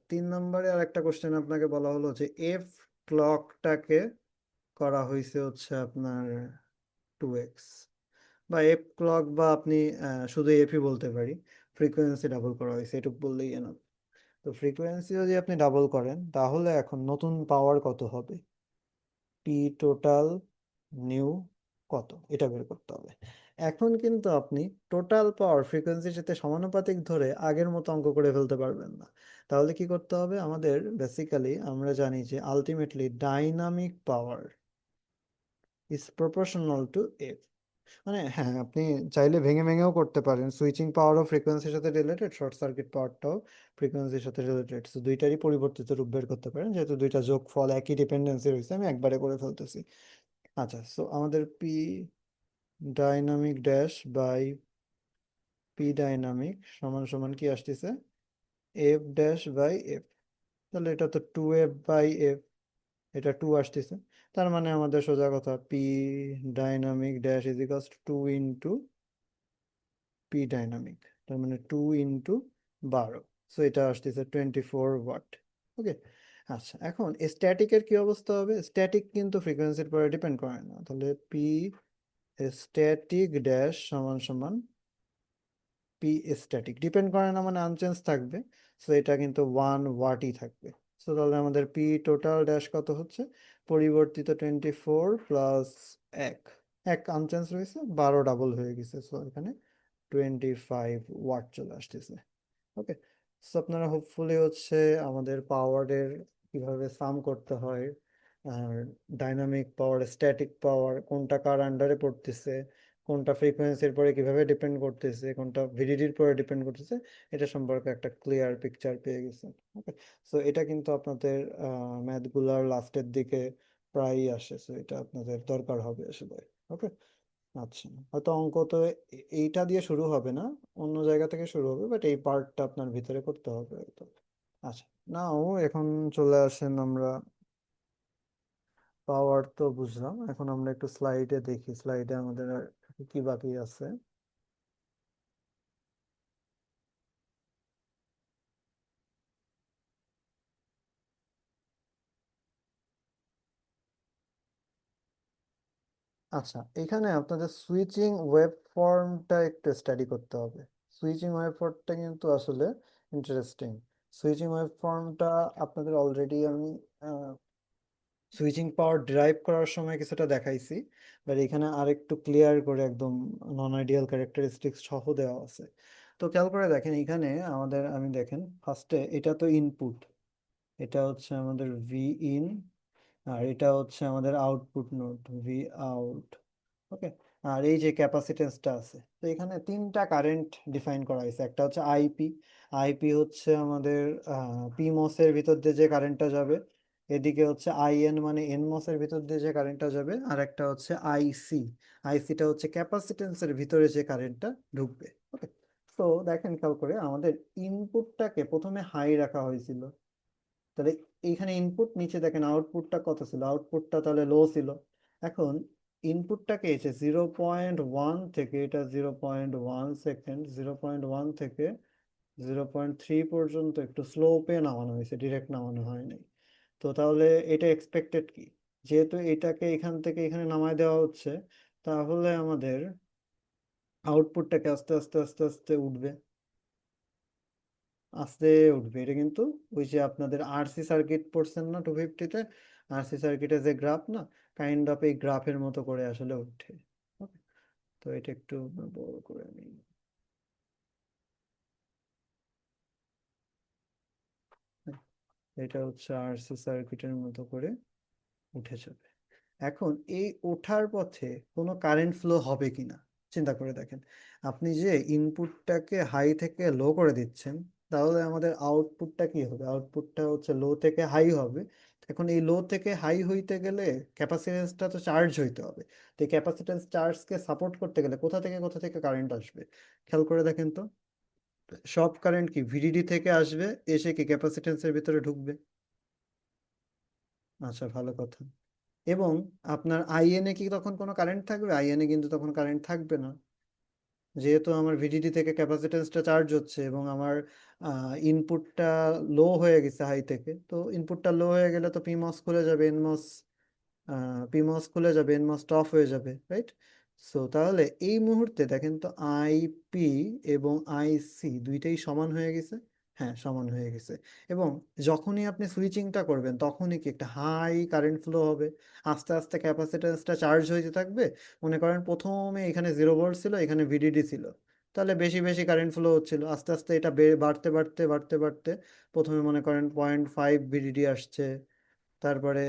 3 নম্বরে আর একটা কোশ্চেন আপনাকে বলা হলো যে এফ ক্লকটাকে করা হয়েছে হচ্ছে আপনার 2x, বা এফ ক্লক, বা আপনি শুধু এফই বলতে পারি, ফ্রিকোয়েন্সি ডাবল করা হয়েছে এটুকু বললেই এনাফ। তো ফ্রিকোয়েন্সি যদি আপনি ডাবল করেন, তাহলে এখন নতুন পাওয়ার কত হবে? পি টোটাল নিউ কত, এটা বের করতে হবে। এখন কিন্তু আপনি টোটাল পাওয়ার ফ্রিকোয়েন্সির সাথে সমানুপাতিক ধরে আগের মতো অঙ্ক করে ফেলতে পারবেন না। তাহলে কি করতে হবে আমাদের? বেসিক্যালি আমরা জানি যে ultimately dynamic power is proportional to F. মানে হ্যাঁ, আপনি চাইলে ভেঙে ভেঙেও করতে পারেন। সুইচিং পাওয়ারও ফ্রিকোয়েন্সির সাথে রিলেটেড, শর্ট সার্কিট পাওয়ারটাও ফ্রিকোয়েন্সির সাথে রিলেটেড। তো দুইটারই পরিবর্তিত রূপ বের করতে পারেন, যেহেতু দুইটা যোগফল একই ডিপেন্ডেন্সি রয়েছে আমি একবারে করে ফেলতেছি। আচ্ছা, সো আমাদের P dynamic dash by P dynamic সমান সমান কি আসতেছে, এফ ড্যাশ বাই এফ। তাহলে এটা তো টু এফ বাই এফ, এটা টু আসতেছে। তার মানে আমাদের সোজা কথা P dynamic dash is equals two into P dynamic, তার মানে 2 × 12। সো এটা আসতেছে 24 ওয়াট। ওকে। আচ্ছা, এখন স্ট্যাটিকের কি অবস্থা হবে? স্ট্যাটিক কিন্তু ফ্রিকোয়েন্সির পরে ডিপেন্ড করে না, তাহলে পি স্ট্যাটিক ড্যাশ সমান সমান পি স্ট্যাটিক ডিপেন্ড করে না মানে আনচেঞ্জ থাকবে। সো এটা কিন্তু 1 ওয়াটই থাকবে। সো তাহলে আমাদের পি টোটাল ড্যাশ কত হচ্ছে, পরিবর্তিত 24 প্লাস এক, এক আনচেঞ্জ রয়েছে, 12 ডাবল হয়ে গেছে। সো এখানে 25 ওয়াট চলে আসতেছে। ওকে। সো আপনারা হোপফুলি হচ্ছে আমাদের পাওয়ারের কিভাবে সাম করতে হয়, আর ডাইনামিক পাওয়ার স্ট্যাটিক পাওয়ার কোনটা কার আন্ডারে পড়তেছে, কোনটা ফ্রিকোয়েন্সির পরে কিভাবে ডিপেন্ড করতেছে, কোনটা ভিডিডির পরে ডিপেন্ড করতেছে, এটা সম্পর্কে একটা ক্লিয়ার পিকচার পেয়ে গেছেন। ওকে। সো এটা কিন্তু আপনাদের ম্যাথগুলার লাস্টের দিকে প্রায়ই আসে, সো এটা আপনাদের দরকার হবে আসলে। ওকে। আচ্ছা, হয়তো অঙ্ক তো এইটা দিয়ে শুরু হবে না, অন্য জায়গা থেকে শুরু হবে, বাট এই পার্টটা আপনার ভিতরে করতে হবে হয়তো। আচ্ছা, নাও এখন চলে আসেন আমরা, পাওয়ার তো বুঝলাম, এখন আমরা একটু স্লাইডে দেখি, স্লাইডে আমাদের আর কি বাকি আছে। আচ্ছা, এখানে আপনাদের সুইচিং ওয়েব ফর্মটা একটু স্টাডি করতে হবে। সুইচিং ওয়েব ফর্মটা কিন্তু আসলে ইন্টারেস্টিং। সুইচিং ওয়েব ফর্মটা আপনাদের অলরেডি আমি সুইচিং পাওয়ার ড্রাইভ করার সময় কিছুটা দেখাইছি, বাট এখানে আরেকটু ক্লিয়ার করে একদম নন আইডিয়াল ক্যারেক্টারিস্টিক্স সহ দেওয়া আছে। তো খেয়াল করে দেখেন এখানে আমাদের, আমি দেখেন ফার্স্টে এটা তো ইনপুট, এটা হচ্ছে আমাদের ভি ইন, আর এটা হচ্ছে আমাদের আউটপুট নোড ভি আউট। ওকে। আর এই যে ক্যাপাসিটেন্সটা আছে, তো এখানে তিনটা কারেন্ট ডিফাইন করা হয়েছে। একটা হচ্ছে আইপি, আইপি হচ্ছে আমাদের পিমস এর ভিতর দিয়ে যে কারেন্টটা যাবে, এদিকে হচ্ছে আইএন মানে এনমস এর ভিতর দিয়ে যে কারেন্টটা যাবে, আর একটা হচ্ছে আইসি, আইসিটা হচ্ছে ক্যাপাসিটেন্সের ভিতরে যে কারেন্টটা ঢুকবে। ওকে। তো দেখেন খেয়াল করে আমাদের ইনপুটটাকে প্রথমে হাই রাখা হয়েছিল, তাহলে এইখানে ইনপুট, নিচে দেখেন আউটপুটটা কত ছিল, আউটপুটটা তাহলে লো ছিল। এখন ইনপুটটাকে এসে 0.1 থেকে, এটা 0.1 সেকেন্ড, 0.1 থেকে 0.3 পর্যন্ত একটু স্লোপে নামানো হয়েছে, ডিরেক্ট নামানো হয়নি। তো তাহলে এটা এক্সপেক্টেড কি, যেহেতু এটাকে এখান থেকে এখানে নামায় দেওয়া হচ্ছে, তাহলে আমাদের আউটপুটটাকে আস্তে আস্তে আস্তে আস্তে উঠবে, আস্তে উঠবে। এটা কিন্তু ওই যে আপনাদের আরসি সার্কিট পড়ছেন না 250-তে, আরসি সার্কিটের যে গ্রাফ না, কাইন্ড অফ এই গ্রাফের মতো করে আসলে উঠে। ওকে। তো এটা একটু বড় করে নিই। এটা হচ্ছে আরসি সার্কিটের মতো করে উঠে যাবে। এখন এই ওঠার পথে কোনো কারেন্ট ফ্লো হবে কিনা চিন্তা করে দেখেন। আপনি যে ইনপুটটাকে হাই থেকে লো করে দিচ্ছেন, তাহলে আমাদের আউটপুটটা কি হবে, আউটপুটটা হচ্ছে লো থেকে হাই হবে। এখন এই লো থেকে হাই হইতে গেলে ক্যাপাসিটেন্সটা তো চার্জ হইতে হবে। তো এই ক্যাপাসিটেন্স চার্জকে সাপোর্ট করতে গেলে কোথা থেকে কারেন্ট আসবে, খেয়াল করে দেখেন তো। সব কারেন্ট কি ভিডিডি থেকে আসবে, এসে কি ক্যাপাসিটেন্সের ভিতরে ঢুকবে? আচ্ছা, ভালো কথা। এবং আপনার আইএনএ কি তখন কোনো কারেন্ট থাকবে? আইএনএ কিন্তু তখন কারেন্ট থাকবে না, যেহেতু আমার ভিডিডি থেকে ক্যাপাসিটেন্সটা চার্জ হচ্ছে এবং আমার ইনপুটটা লো হয়ে গেছে হাই থেকে। তো ইনপুটটা লো হয়ে গেলে তো পিমস খুলে যাবে, এনমস পিমস খুলে যাবে, এনমস অফ হয়ে যাবে, রাইট? সো তাহলে এই মুহূর্তে দেখেন তো আইপি এবং আইসি দুইটাই সমান হয়ে গেছে। হ্যাঁ, সমান হয়ে গেছে। এবং যখনই আপনি সুইচিংটা করবেন তখনই কি একটা হাই কারেন্ট ফ্লো হবে, আস্তে আস্তে ক্যাপাসিটেন্সটা চার্জ হইতে থাকবে। মনে করেন প্রথমে এখানে 0 ভোল্ট ছিল, এখানে ভিডিডি ছিল, তাহলে বেশি বেশি কারেন্ট ফ্লো হচ্ছিল, আস্তে আস্তে এটা বাড়তে বাড়তে বাড়তে বাড়তে প্রথমে মনে করেন 0.5 ভিডিডি আসছে, তারপরে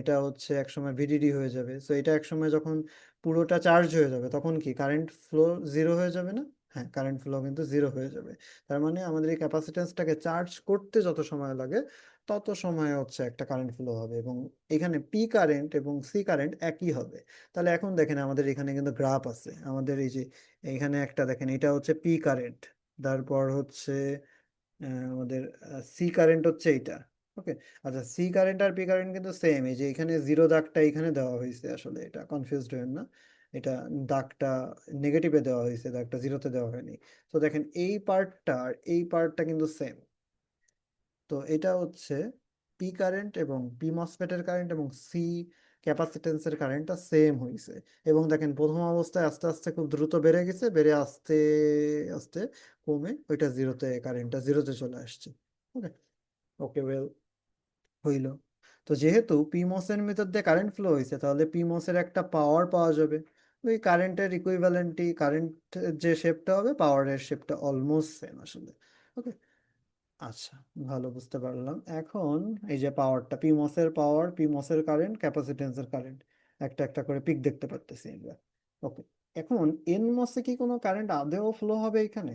এটা হচ্ছে একসময় ভিডিডি হয়ে যাবে। সো এটা একসময় যখন পুরোটা চার্জ হয়ে যাবে তখন কি কারেন্ট ফ্লো জিরো হয়ে যাবে না? হ্যাঁ, কারেন্ট ফ্লো কিন্তু জিরো হয়ে যাবে। তার মানে আমাদের এই ক্যাপাসিট্যান্সটাকে চার্জ করতে যত সময় লাগে তত সময় হচ্ছে একটা কারেন্ট ফ্লো হবে, এবং এখানে পি কারেন্ট এবং সি কারেন্ট একই হবে। তাহলে এখন দেখেন আমাদের এখানে কিন্তু গ্রাফ আছে, আমাদের এই যে এখানে একটা দেখেন, এটা হচ্ছে পি কারেন্ট, তারপর হচ্ছে আমাদের সি কারেন্ট হচ্ছে এইটা। ওকে, আচ্ছা সি কারেন্ট আর পি কারেন্ট কিন্তু সেম, এই যে এখানে জিরো দাগটা এখানে দেওয়া হয়েছে, আসলে এটা কনফিউজড হবেন না, এটা দাগটা নেগেটিভে দেওয়া হয়েছে, দাগটা জিরোতে দেওয়া হয়নি। তো দেখেন এই পার্টটা আর এই পার্টটা কিন্তু সেম। তো এটা হচ্ছে পি কারেন্ট এবং পি মসফেটের কারেন্ট এবং সি ক্যাপাসিটেন্সের কারেন্টটা সেম হয়েছে। এবং দেখেন প্রথম অবস্থায় আস্তে আস্তে খুব দ্রুত বেড়ে গেছে, বেড়ে আস্তে আস্তে কমে ওইটা জিরোতে, কারেন্টটা জিরোতে চলে আসছে। ওকে, ওকে ওয়েল, হইল। তো যেহেতু পিমোস এর ভিতর দিয়ে কারেন্ট ফ্লো হয়েছে, তাহলে পিমোস এর একটা পাওয়ার পাওয়া যাবে। ওই কারেন্টের ইকুইভ্যালেন্টই, কারেন্ট যে শেপটা হবে পাওয়ারের শেপটা অলমোস্ট সেম আসলে। ওকে, আচ্ছা, ভালো বুঝতে পারলাম এখন। এই যে পাওয়ারটা, পিমোসের পাওয়ার, পিমোসের কারেন্ট, ক্যাপাসিটেন্সের কারেন্ট, একটা একটা করে পিক দেখতে পারতেছি আমরা। ওকে, এখন এনমসে কি কোনো কারেন্ট আদেও ফ্লো হবে এখানে?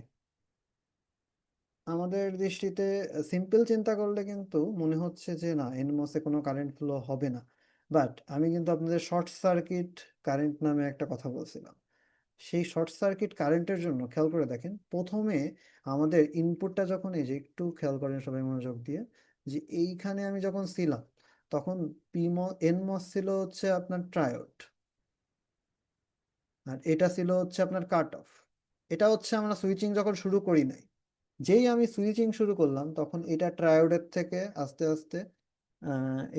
আমাদের দৃষ্টিতে সিম্পল চিন্তা করলে কিন্তু মনে হচ্ছে যে না, এনমসে কোনো কারেন্ট ফ্লো হবে না। বাট আমি কিন্তু আপনাদের শর্ট সার্কিট কারেন্ট নামে একটা কথা বলছিলাম। সেই শর্ট সার্কিট কারেন্টের জন্য খেয়াল করে দেখেন, প্রথমে আমাদের ইনপুটটা যখন, এই যে একটু খেয়াল করেন সবাই মনোযোগ দিয়ে, যে এইখানে আমি যখন ছিলাম তখন এনমস ছিল হচ্ছে আপনার ট্রায়োড, আর এটা ছিল হচ্ছে আপনার কাট অফ। এটা হচ্ছে আমরা সুইচিং যখন শুরু করি নাই, যেই আমি সুইচিং শুরু করলাম তখন এটা ট্রায়োডের থেকে আস্তে আস্তে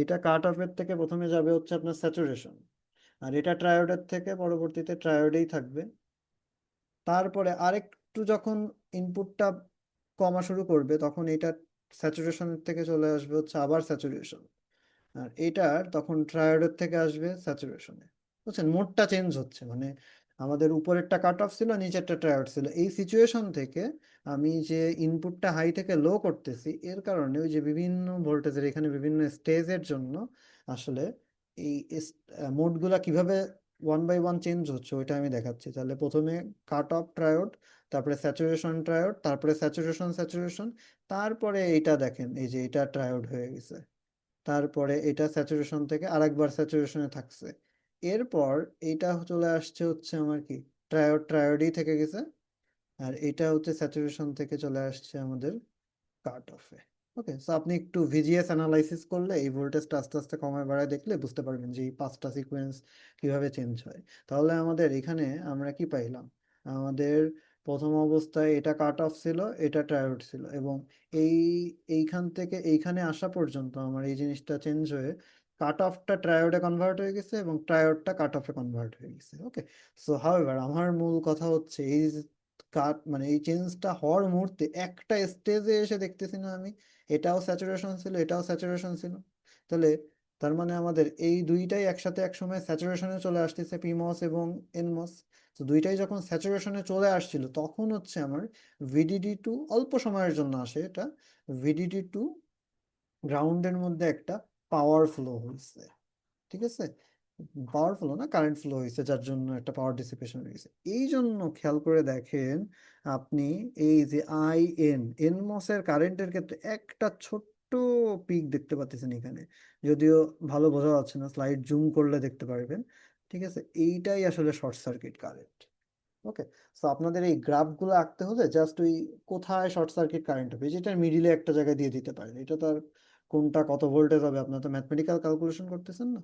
এটা কাট অফের থেকে প্রথমে যাবে হচ্ছে আপনার স্যাচুরেশন, আর এটা ট্রায়োডের থেকে পরবর্তীতে ট্রায়োডেই থাকবে। তারপরে আরেকটু যখন ইনপুটটা কমা শুরু করবে তখন এটা স্যাচুরেশনের থেকে চলে আসবে হচ্ছে আবার স্যাচুরেশন, আর এটার তখন ট্রায়োডের থেকে আসবে স্যাচুরেশনে। বুঝছেন, মোডটা চেঞ্জ হচ্ছে, মানে আমাদের উপরেরটা কাট অফ ছিল, নিচেরটা ট্রায়োড ছিল। এই সিচুয়েশন থেকে আমি যে ইনপুটটা হাই থেকে লো করতেছি, এর কারণে ওই যে বিভিন্ন ভোল্টেজের এখানে বিভিন্ন স্টেজের জন্য আসলে এই মোডগুলা কিভাবে ওয়ান বাই ওয়ান চেঞ্জ হচ্ছে ওইটা আমি দেখাচ্ছি। তাহলে প্রথমে কাট অফ ট্রায়োড, তারপরে স্যাচুরেশন ট্রায়োড, তারপরে স্যাচুরেশন স্যাচুরেশন, তারপরে এইটা দেখেন এই যে এটা ট্রায়োড হয়ে গেছে, তারপরে এটা স্যাচুরেশন থেকে আরেকবার স্যাচুরেশনে থাকছে, এরপর এটা চলে আসছে হচ্ছে আমার কি ট্রায়োড, ট্রায়োডই থেকে গেছে, আর এটা হচ্ছে স্যাচুরেশন থেকে চলে আসছে আমাদের কাট অফে। ওকে, সো আপনি একটু ভিজিএস অ্যানালাইসিস করলে এই ভোল্টেজটা আস্তে আস্তে কমায় বাড়ায় দেখলে বুঝতে পারবেন যে এই পাঁচটা সিকোয়েন্স কিভাবে চেঞ্জ হয়। তাহলে আমাদের এখানে আমরা কি পাইলাম, আমাদের প্রথম অবস্থায় এটা কাট অফ ছিল, এটা ট্রায়োড ছিল, এবং এই এইখান থেকে এইখানে আসা পর্যন্ত আমার এই জিনিসটা চেঞ্জ হয়ে কাট অফটা ট্রায়োডে কনভার্ট হয়ে গেছে এবং ট্রায়োডটা কাট অফে কনভার্ট হয়ে গেছে। ওকে, সো হাউএভার আমার মূল কথা হচ্ছে এই কাট মানে এই চেঞ্জটা হওয়ার মুহূর্তে একটা স্টেজে এসে দেখতেছি না আমি, এটাও স্যাচুরেশন ছিল, এটাও স্যাচুরেশন ছিল। তাহলে তার মানে আমাদের এই দুইটাই একসাথে একসময় স্যাচুরেশনে চলে আসতেছে, পিমস এবং এনমস। তো দুইটাই যখন স্যাচুরেশনে চলে আসছিল তখন হচ্ছে আমার ভিডিডি টু অল্প সময়ের জন্য আসে, এটা ভিডিডি টু গ্রাউন্ডের মধ্যে একটা পাওয়ার ফ্লো হয়েছে। ঠিক আছে, পাওয়ার ফ্লো না, কারেন্ট ফ্লো হয়েছে, যার জন্য একটা পাওয়ার ডিসিপেশন হয়েছে। এই জন্য খেয়াল করে দেখেন আপনি, এই যে আই এন এনমসের কারেন্টের ক্ষেত্রে একটা ছোট্ট পিক দেখতে পাচ্ছেন এখানে, যদিও ভালো বোঝা যাচ্ছে না, স্লাইড জুম করলে দেখতে পারবেন। ঠিক আছে, এইটাই আসলে শর্ট সার্কিট কারেন্ট। ওকে, সো আপনাদের এই গ্রাফগুলো আঁকতে হলে জাস্ট ওই কোথায় শর্ট সার্কিট কারেন্ট হবে যেটার মিডিলে একটা জায়গায় দিয়ে দিতে পারেন, এটা তো আর কোনটা কত ভোল্টেজ হবে আপনার তো ম্যাথমেটিক্যাল ক্যালকুলেশন করতেছেন না।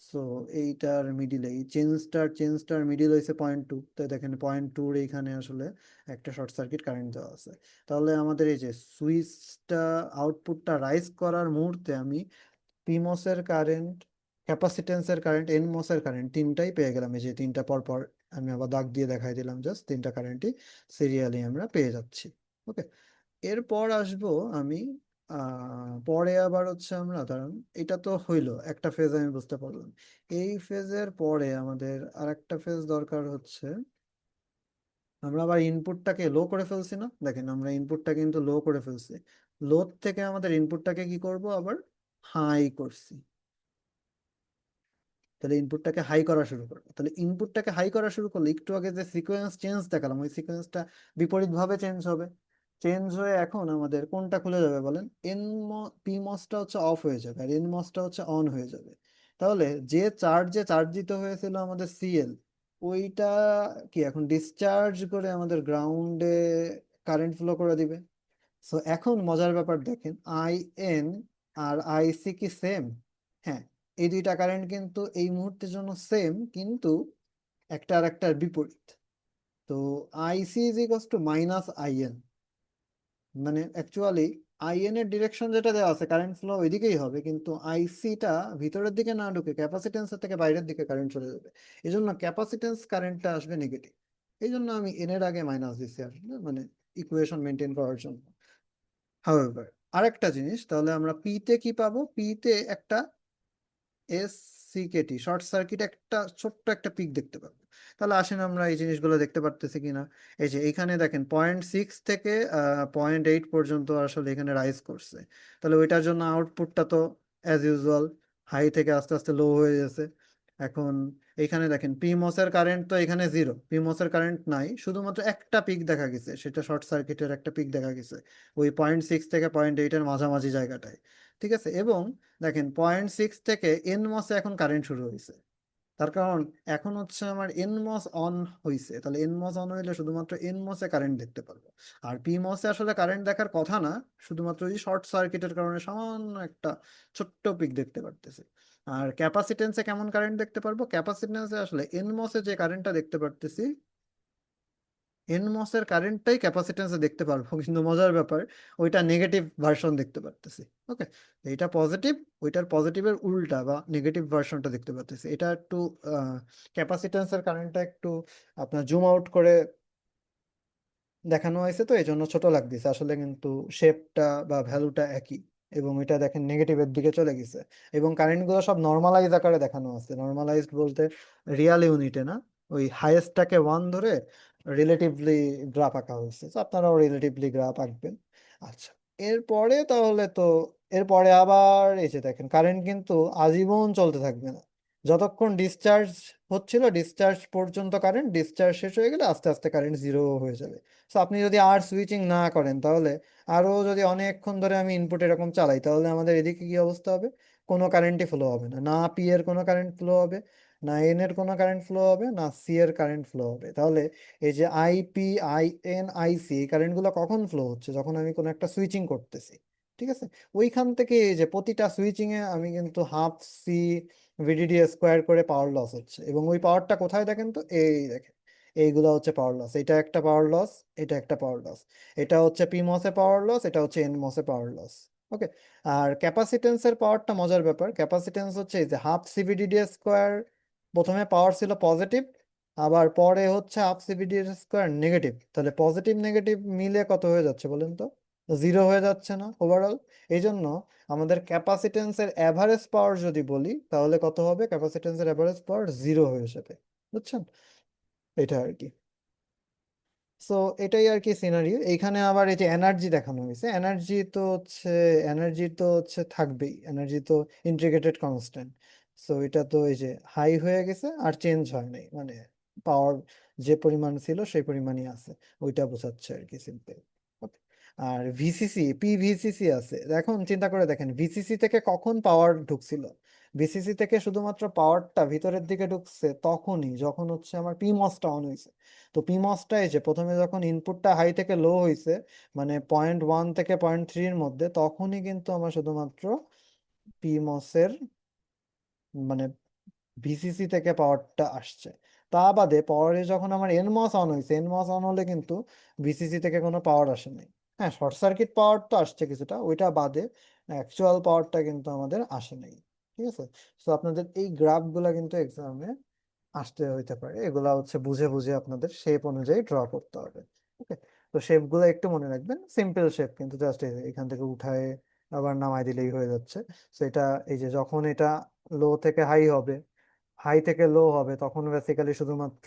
সো এইটার মিডিলে এই চেঞ্জটার মিডিল হয়েছে 0.2, তো দেখেন 0.2 এইখানে আসলে একটা শর্ট সার্কিট কারেন্ট দেওয়া আছে। তাহলে আমাদের এই যে সুইচটা আউটপুটটা রাইজ করার মুহূর্তে আমি পিমসের কারেন্ট, ক্যাপাসিটেন্সের কারেন্ট, এনমসের কারেন্ট তিনটাই পেয়ে গেলাম, এই যে তিনটা পর পর আমি আবার দাগ দিয়ে দেখাই দিলাম, জাস্ট তিনটা কারেন্টই সিরিয়ালি আমরা পেয়ে যাচ্ছি। ওকে, এরপর আসবো আমি পরে আবার হচ্ছে আমরা ধরুন এটা তো হইলো একটা ফেজ, আমি বুঝতে পারলাম। এই ফেজের পরে আমাদের আরেকটা ফেজ দরকার হচ্ছে, আমরা আবার ইনপুটটাকে লো করে ফেলছি না, দেখেন আমরা ইনপুটটা কিন্তু লো করে ফেলছি, লো থেকে আমাদের ইনপুটটাকে কি করব আবার হাই করছি। তাহলে ইনপুটটাকে হাই করা শুরু করবে। তাহলে ইনপুটটাকে হাই করা শুরু করলে একটু আগে যে সিকোয়েন্স চেঞ্জ দেখালাম ওই সিকোয়েন্সটা বিপরীত ভাবে চেঞ্জ হবে। চেঞ্জ হয়ে এখন আমাদের কোনটা খুলে যাবে বলেন? পি মসটা হচ্ছে অফ হয়ে যাবে আর এন মসটা হচ্ছে অন হয়ে যাবে। তাহলে যে চার্জে চার্জিত হয়েছিল আমাদের সিএল, ওইটা কি এখন ডিসচার্জ করে আমাদের গ্রাউন্ডে কারেন্ট ফ্লো করে দিবে। সো এখন মজার ব্যাপার দেখেন, আই এন আর আইসি কি সেম? হ্যাঁ, এই দুইটা কারেন্ট কিন্তু এই মুহূর্তের জন্য সেম, কিন্তু একটা আর একটার বিপরীত। তো IC is equals to minus IN, মানে অ্যাকচুয়ালি আইএন এর ডিরেকশন যেটা দেওয়া আছে কারেন্ট ফ্লো ওইদিকেই হবে, কিন্তু আইসিটা ভিতরের দিকে না ঢুকে ক্যাপাসিটেন্সের থেকে বাইরের দিকে কারেন্ট চলে যাবে। এই জন্য ক্যাপাসিটেন্স কারেন্টটা আসবে নেগেটিভ। এই জন্য আমি এন এর আগে মাইনাস দিচ্ছি আসলে, মানে ইকুয়েশন মেনটেন করার জন্য। হাউএভার আরেকটা জিনিস, তাহলে আমরা পি তে কি পাবো? পি তে একটা এসসিকেটি শর্ট সার্কিট একটা ছোট্ট একটা পিক দেখতে পাবো। তাহলে আসেন আমরা এই জিনিসগুলো দেখতে পারতেছি কিনা। এই যে এইখানে দেখেন 0.6 থেকে 0.8 পর্যন্ত আসলে এখানে রাইজ করছে। তাহলে ওইটার জন্য আউটপুটটা তো অ্যাজ ইউজুয়াল হাই থেকে আস্তে আস্তে লো হয়ে গেছে। এখন এইখানে দেখেন পিমোসের কারেন্ট তো এখানে জিরো, পিমোসের কারেন্ট নাই, শুধুমাত্র একটা পিক দেখা গেছে, সেটা শর্ট সার্কিটের একটা পিক দেখা গেছে ওই 0.6 থেকে 0.8 এর মাঝামাঝি জায়গাটায়। ঠিক আছে, এবং দেখেন 0.6 থেকে এন মসে এখন কারেন্ট শুরু হয়েছে। তার কারণ এখন হচ্ছে আমার এন মস অন হয়েছে, তাহলে এন মস অন হইলে শুধুমাত্র এন মসে কারেন্ট দেখতে পারবো। আর পি মসে আসলে কারেন্ট দেখার কথা না, শুধুমাত্র ওই শর্ট সার্কিটের কারণে সামান্য একটা ছোট্ট পিক দেখতে পারতেছি। আর ক্যাপাসিটেন্সে কেমন কারেন্ট দেখতে পারবো? ক্যাপাসিটেন্সে আসলে এন মসে যে কারেন্টটা দেখতে পারতেছি এনমস এর কারেন্টটাই ক্যাপাসিটেন্সে দেখতে পারবো, কিন্তু মজার ব্যাপার ওইটা নেগেটিভ ভার্সন দেখতে পারতেছি। ওকে, এটা পজিটিভ, ওইটার পজিটিভের উল্টা বা নেগেটিভ ভার্সনটা দেখতে পারতেছি। এটা একটু ক্যাপাসিটেন্সের কারেন্টটা একটু আপনার জুম আউট করে দেখানো হয়েছে, তো এই জন্য ছোট লাগতেছে আসলে, কিন্তু শেপটা বা ভ্যালুটা একই। এবং এটা দেখেন নেগেটিভের দিকে চলে গেছে। এবং কারেন্ট গুলো সব নর্মালাইজ আকারে দেখানো আছে, নর্মালাইজড বলতে রিয়াল ইউনিটে না, ওই হাইয়েস্টটাকে ওয়ান ধরে রিলেটিভলি গ্রাফ আঁকা হয়েছে। তো আপনারাও রিলেটিভলি গ্রাফ আঁকবেন। আচ্ছা, এরপরে তাহলে তো এরপরে আবার এই যে দেখেন কারেন্ট কিন্তু আজীবন চলতে থাকবে না। যতক্ষণ ডিসচার্জ হচ্ছিল ডিসচার্জ পর্যন্ত কারেন্ট, ডিসচার্জ শেষ হয়ে গেলে আস্তে আস্তে কারেন্ট জিরো হয়ে যাবে। তো আপনি যদি আর সুইচিং না করেন, তাহলে আরো যদি অনেকক্ষণ ধরে আমি ইনপুট এরকম চালাই, তাহলে আমাদের এদিকে কি অবস্থা হবে? কোনো কারেন্টই ফ্লো হবে না, না পি এর কোনো কারেন্ট ফ্লো হবে, না এন এর কোনো কারেন্ট ফ্লো হবে, না সি এর কারেন্ট ফ্লো হবে। তাহলে এই যে আইপি, আই এন, আইসি, এই কারেন্ট গুলো কখন ফ্লো হচ্ছে? যখন আমি কোনো একটা সুইচিং করতেছি। ঠিক আছে, ওইখান থেকে এই যে প্রতিটা সুইচিং এ আমি কিন্তু হাফ সি ভিডিডি স্কোয়ার করে পাওয়ার লস হচ্ছে। এবং ওই পাওয়ারটা কোথায় দেখেন তো, এই দেখেন এইগুলো হচ্ছে পাওয়ার লস, এটা একটা পাওয়ার লস, এটা একটা পাওয়ার লস, এটা হচ্ছে পি মসে পাওয়ার লস, এটা হচ্ছে এন মসে পাওয়ার লস। ওকে, আর ক্যাপাসিটেন্সের পাওয়ারটা মজার ব্যাপার। ক্যাপাসিটেন্স হচ্ছে এই যে হাফ সিভিডিডি স্কোয়ার, প্রথমে পাওয়ার ছিল পজিটিভ, আবার পরে হচ্ছে হাফ সিভিডি স্কোয়ার নেগেটিভ। তাহলে পজিটিভ নেগেটিভ মিলে কত হয়ে যাচ্ছে বলেন তো? জিরো হয়ে যাচ্ছে না ওভারঅল? এই জন্য আমাদের ক্যাপাসিটেন্সের অ্যাভারেজ পাওয়ার যদি বলি, তাহলে কত হবে? ক্যাপাসিটেন্সের অ্যাভারেজ পাওয়ার জিরো হয়ে যাবে। বুঝছেন? এটা আর কি। সো এটাই আর কি সিনারিও। এইখানে আবার এই যে এনার্জি দেখানো হয়েছে, এনার্জি তো হচ্ছে থাকবেই, এনার্জি তো ইন্টিগ্রেটেড কনস্ট্যান্ট। সো এটা তো এই যে হাই হয়ে গেছে আর চেঞ্জ হয় নাই, মানে পাওয়ার যে পরিমাণ ছিল সেই পরিমাণই আছে, ওইটা বোঝাচ্ছে আর কি, সিম্পল। আর ভিসিসি, পিভিসিসি আছে, এখন চিন্তা করে দেখেন ভিসিসি থেকে কখন পাওয়ার ঢুকছিল? ভিসিসি থেকে শুধুমাত্র পাওয়ারটা ভিতরের দিকে ঢুকছে তখনই যখন হচ্ছে আমার পিমসটা অন হয়েছে। তো পিমসটা এই যে প্রথমে যখন ইনপুটটা হাই থেকে লো হয়েছে, মানে 0.1 থেকে 0.3 এর মধ্যে, তখনই কিন্তু আমার শুধুমাত্র পিমসের মানে ভিসিসি থেকে পাওয়ারটা আসছে। তা বাদে পরে যখন আমার এনমস অন হয়েছে, এনমস অন হলে কিন্তু ভিসিসি থেকে কোনো পাওয়ার আসে নাই। হ্যাঁ, শর্ট সার্কিট পাওয়ার তো আসছে কিছুটা, ওইটা বাদে অ্যাকচুয়াল পাওয়ারটা কিন্তু আমাদের আসে নাই। ঠিক আছে, তো আপনাদের এই গ্রাফগুলা কিন্তু এক্সামে আসতে হইতে পারে, এগুলা হচ্ছে বুঝে বুঝে আপনাদের শেপ অনুযায়ী ড্র করতে হবে। ওকে, তো শেপ গুলো একটু মনে রাখবেন, সিম্পল শেপ, কিন্তু জাস্ট এখান থেকে উঠায় আবার নামাই দিলেই হয়ে যাচ্ছে। তো এটা এই যে যখন এটা লো থেকে হাই হবে, হাই থেকে লো হবে, তখন বেসিক্যালি শুধুমাত্র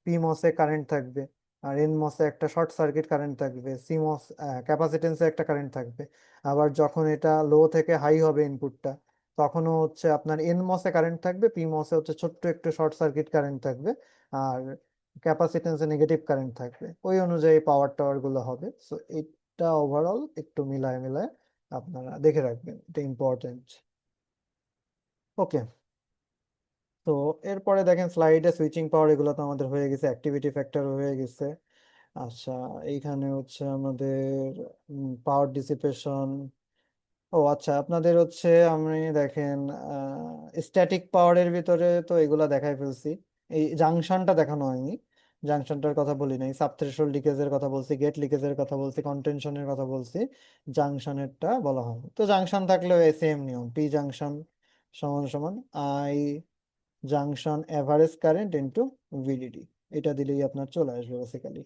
পি মসে কারেন্ট থাকবে, আর এন মসে একটা শর্ট সার্কিট কারেন্ট থাকবে, সি মস ক্যাপাসিটেন্সে একটা কারেন্ট থাকবে। আবার যখন এটা লো থেকে হাই হবে ইনপুটটা, তখনও হচ্ছে আপনার এন মসে কারেন্ট থাকবে, পি মসে হচ্ছে ছোট্ট একটু শর্ট সার্কিট কারেন্ট থাকবে, আর ক্যাপাসিটেন্সে নেগেটিভ কারেন্ট থাকবে। ওই অনুযায়ী পাওয়ার টাওয়ার গুলো হবে। সো এটা ওভারঅল একটু মিলায় মিলায় আপনারা দেখে রাখবেন, এটা ইম্পর্টেন্ট। ওকে, তো এরপরে দেখেন স্লাইডে সুইচিং পাওয়ার এগুলো তো আমাদের হয়ে গেছে, অ্যাক্টিভিটি ফ্যাক্টর হয়ে গেছে। আচ্ছা, এইখানে হচ্ছে আমাদের পাওয়ার ডিসিপেশন। ও আচ্ছা, আপনাদের হচ্ছে আমি দেখেন স্ট্যাটিক পাওয়ারের ভিতরে তো এগুলা দেখাই ফেলছি, এই জাংশনটা দেখানো হয়নি। জাংশনটার কথা বলি নাই, সাবথ্রেশোল্ড লিকেজের কথা বলছি, গেট লিকেজের কথা বলছি, কন্টেনশনের কথা বলছি, জাংশনেরটা বলা হয়। তো জাংশন থাকলেও সেম নিয়ম, পি জাংশন সমান সমান I junction average current into VDD, এটা দিলেই আপনার চলে আসবে বেসিক্যালি।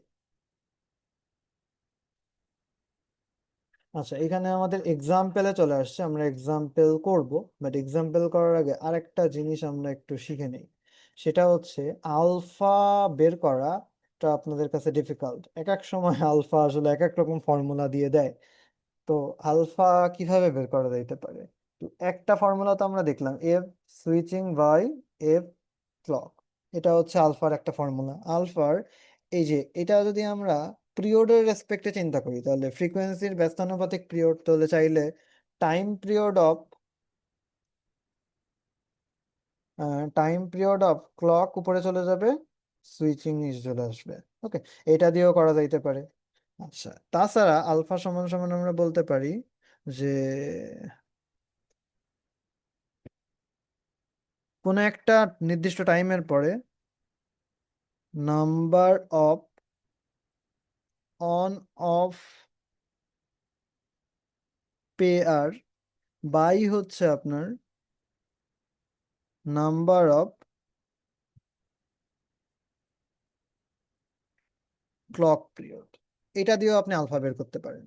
আচ্ছা, এখানে আমাদের এক্সাম্পলে চলে আসছে, আমরা এক্সাম্পল করব। বাট এক্সাম্পল করার আগে আরেকটা জিনিস আমরা একটু শিখে নেই, সেটা হচ্ছে আলফা বের করাটা আপনাদের কাছে ডিফিকাল্ট। এক এক সময় আলফা আসলে এক এক রকম ফর্মুলা দিয়ে দেয়। তো আলফা কিভাবে বের করা যাইতে পারে? তো একটা ফর্মুলা তো আমরা দেখলাম, F switching by F clock, এটা হচ্ছে আলফার একটা ফর্মুলা। আলফার এই যে এটা যদি আমরা পিরিয়ডের রেসপেক্টে চিন্তা করি, তাহলে ফ্রিকোয়েন্সির ব্যস্তানুপাতিক পিরিয়ড, তাহলে চাইলে টাইম পিরিয়ড অফ ক্লক উপরে চলে যাবে, সুইচিং নিচে চলে আসবে। ওকে, এটা দিয়েও করা যাইতে পারে। আচ্ছা, তাছাড়া আলফা সমান সমান আমরা বলতে পারি যে কোনো একটা নির্দিষ্ট টাইমের পরে number of on off pair by হচ্ছে আপনার নাম্বার অফ ক্লক পিরিয়ড, এটা দিয়েও আপনি আলফা বের করতে পারেন।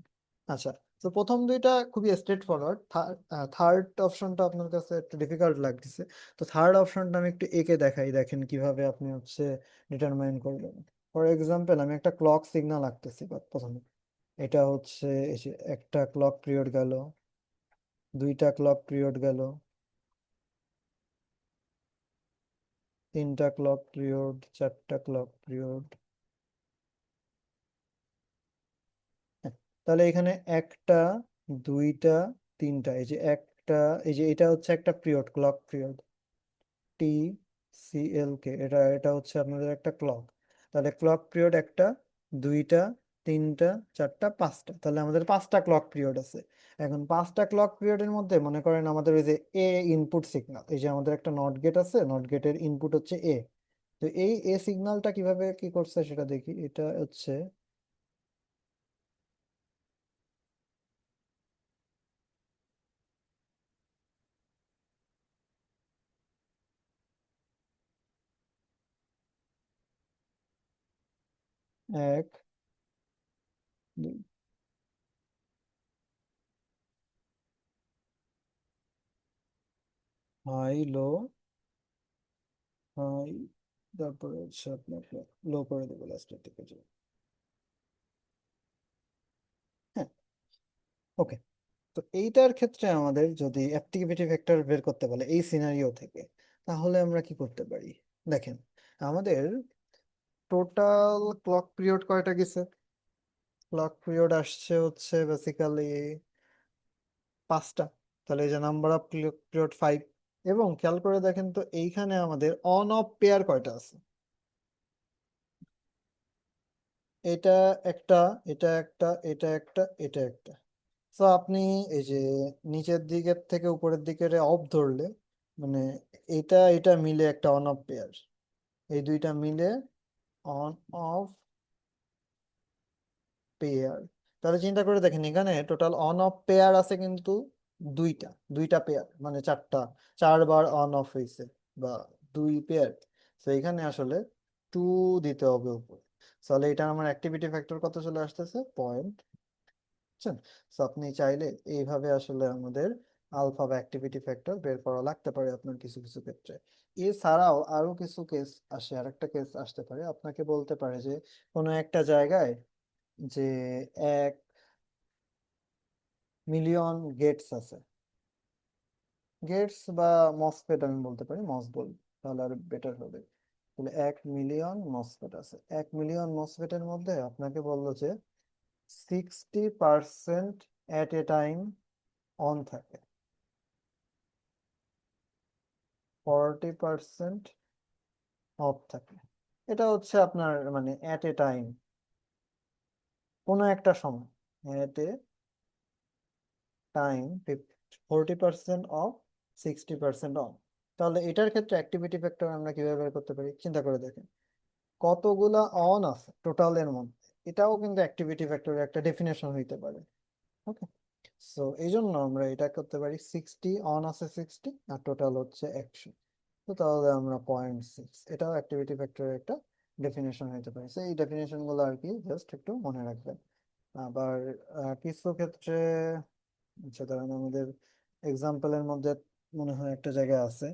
আচ্ছা, তো প্রথম দুইটা খুবই স্ট্রেট ফরওয়ার্ড, থার্ড অপশনটা আপনার কাছে একটু ডিফিকাল্ট লাগতেছে। তো থার্ড অপশনটা আমি একটু এঁকে দেখাই, দেখেন কিভাবে আপনি হচ্ছে ডিটারমাইন করবেন। ফর এক্সাম্পল আমি একটা ক্লক সিগন্যাল আঁকতেছি প্রথমে। এটা হচ্ছে এই যে একটা ক্লক পিরিয়ড গেল, দুইটা ক্লক পিরিয়ড গেল, তিনটা ক্লক পিরিয়ড, চারটা ক্লক পিরিয়ড। হ্যাঁ, তাহলে এখানে একটা, দুইটা, তিনটা, এই যে একটা, এই যে এটা হচ্ছে একটা period, clock period T C L K, এটা এটা হচ্ছে আপনাদের একটা ক্লক। তাহলে ক্লক পিরিয়ড একটা, দুইটা, তিনটা, চারটা, পাঁচটা, তাহলে আমাদের পাঁচটা ক্লক পিরিয়ড আছে। এখন পাঁচটা ক্লক পিরিয়ডের মধ্যে মনে করেন আমাদের ওই যে এ ইনপুট সিগন্যাল, এই যে আমাদের একটা নট গেট আছে, নট গেটের ইনপুট হচ্ছে এ। তো এই এ সিগন্যালটা কিভাবে কি করছে সেটা দেখি। এটা হচ্ছে এক, দুই, হাই লো, হাই, তারপরে হচ্ছে আপনাকে লো করে দেবো লাস্টের দিকে যে। হ্যাঁ, ওকে। তো এইটার ক্ষেত্রে আমাদের যদি অ্যাক্টিভিটি ভেক্টর বের করতে বলে এই সিনারিও থেকে, তাহলে আমরা কি করতে পারি? দেখেন, আমাদের টোটাল ক্লক পিরিয়ড কয়টা গেছে? ক্লক পিরিয়ড আসছে হচ্ছে বেসিক্যালি পাঁচটা। তাহলে এই যে নাম্বার অফ ক্লক পিরিয়ড 5। এবং খেয়াল করে দেখেন তো এইখানে আমাদের অন অফ পেয়ার কয়টা আছে? এটা একটা, এটা একটা, এটা একটা, এটা একটা। তো আপনি এই যে নিচের দিকের থেকে উপরের দিকের অফ ধরলে, মানে এটা এটা মিলে একটা অন অফ পেয়ার, এই দুইটা মিলে অন অফ পেয়ার। তাহলে চিন্তা করে দেখেন, এখানে টোটাল অন অফ পেয়ার আছে কিন্তু দুইটা, দুইটা পেয়ার মানে চারটা, চারবার অন অফ হয়েছে বা দুই পেয়ার। তো এখানে আসলে টু দিতে হবে উপরে। তাহলে এটা আমার অ্যাক্টিভিটি ফ্যাক্টর কত চলে আসতেছে? পয়েন্ট। বুঝছেন? তো আপনি চাইলে এইভাবে আসলে আমাদের আলফা বা অ্যাক্টিভিটি ফ্যাক্টর বের করা লাগতে পারে আপনার কিছু কিছু ক্ষেত্রে। এছাড়াও আরো কিছু কেস আসে, আরেকটা কেস আসতে পারে, আপনাকে বলতে পারে যে কোনো একটা জায়গায় যে 1 মিলিয়ন গেটস আছে। গেটস বা মসফেট আমি বলতে পারি, মস বল, তাহলে আর বেটার হবে। তাহলে 1 মিলিয়ন মসফেট আছে, 1 মিলিয়ন মসফেটের মধ্যে আপনাকে বললো যে 60% এট এ টাইম অন থাকে, 40% অফ থাকে। এটা হচ্ছে আপনার মানে এট এ টাইম, কোনো একটা সময়, এট এ টাইম 40% অফ, 60% অন। তাহলে এটার ক্ষেত্রে অ্যাক্টিভিটি ফ্যাক্টর আমরা কিভাবে বের করতে পারি, চিন্তা করে দেখেন কতগুলা অন আছে টোটালের মধ্যে, এটাও কিন্তু অ্যাক্টিভিটি ফ্যাক্টরের একটা ডেফিনেশন হইতে পারে। ওকে, সো এই জন্য আমরা এটা করতে পারি 60 অন আছে, 60 আর টোটাল হচ্ছে 100। তো তাহলে আমরা 0.6, এটাও অ্যাক্টিভিটি ফ্যাক্টরের একটা ডেফিনেশন হইতে পারে। তো এই ডেফিনেশন গুলো আর কি জাস্ট একটু মনে রাখবেন। আবার কিছু ক্ষেত্রে, আচ্ছা দাঁড়ান আমাদের এক্সাম্পলের মধ্যে মনে হয় একটা জায়গা আছে,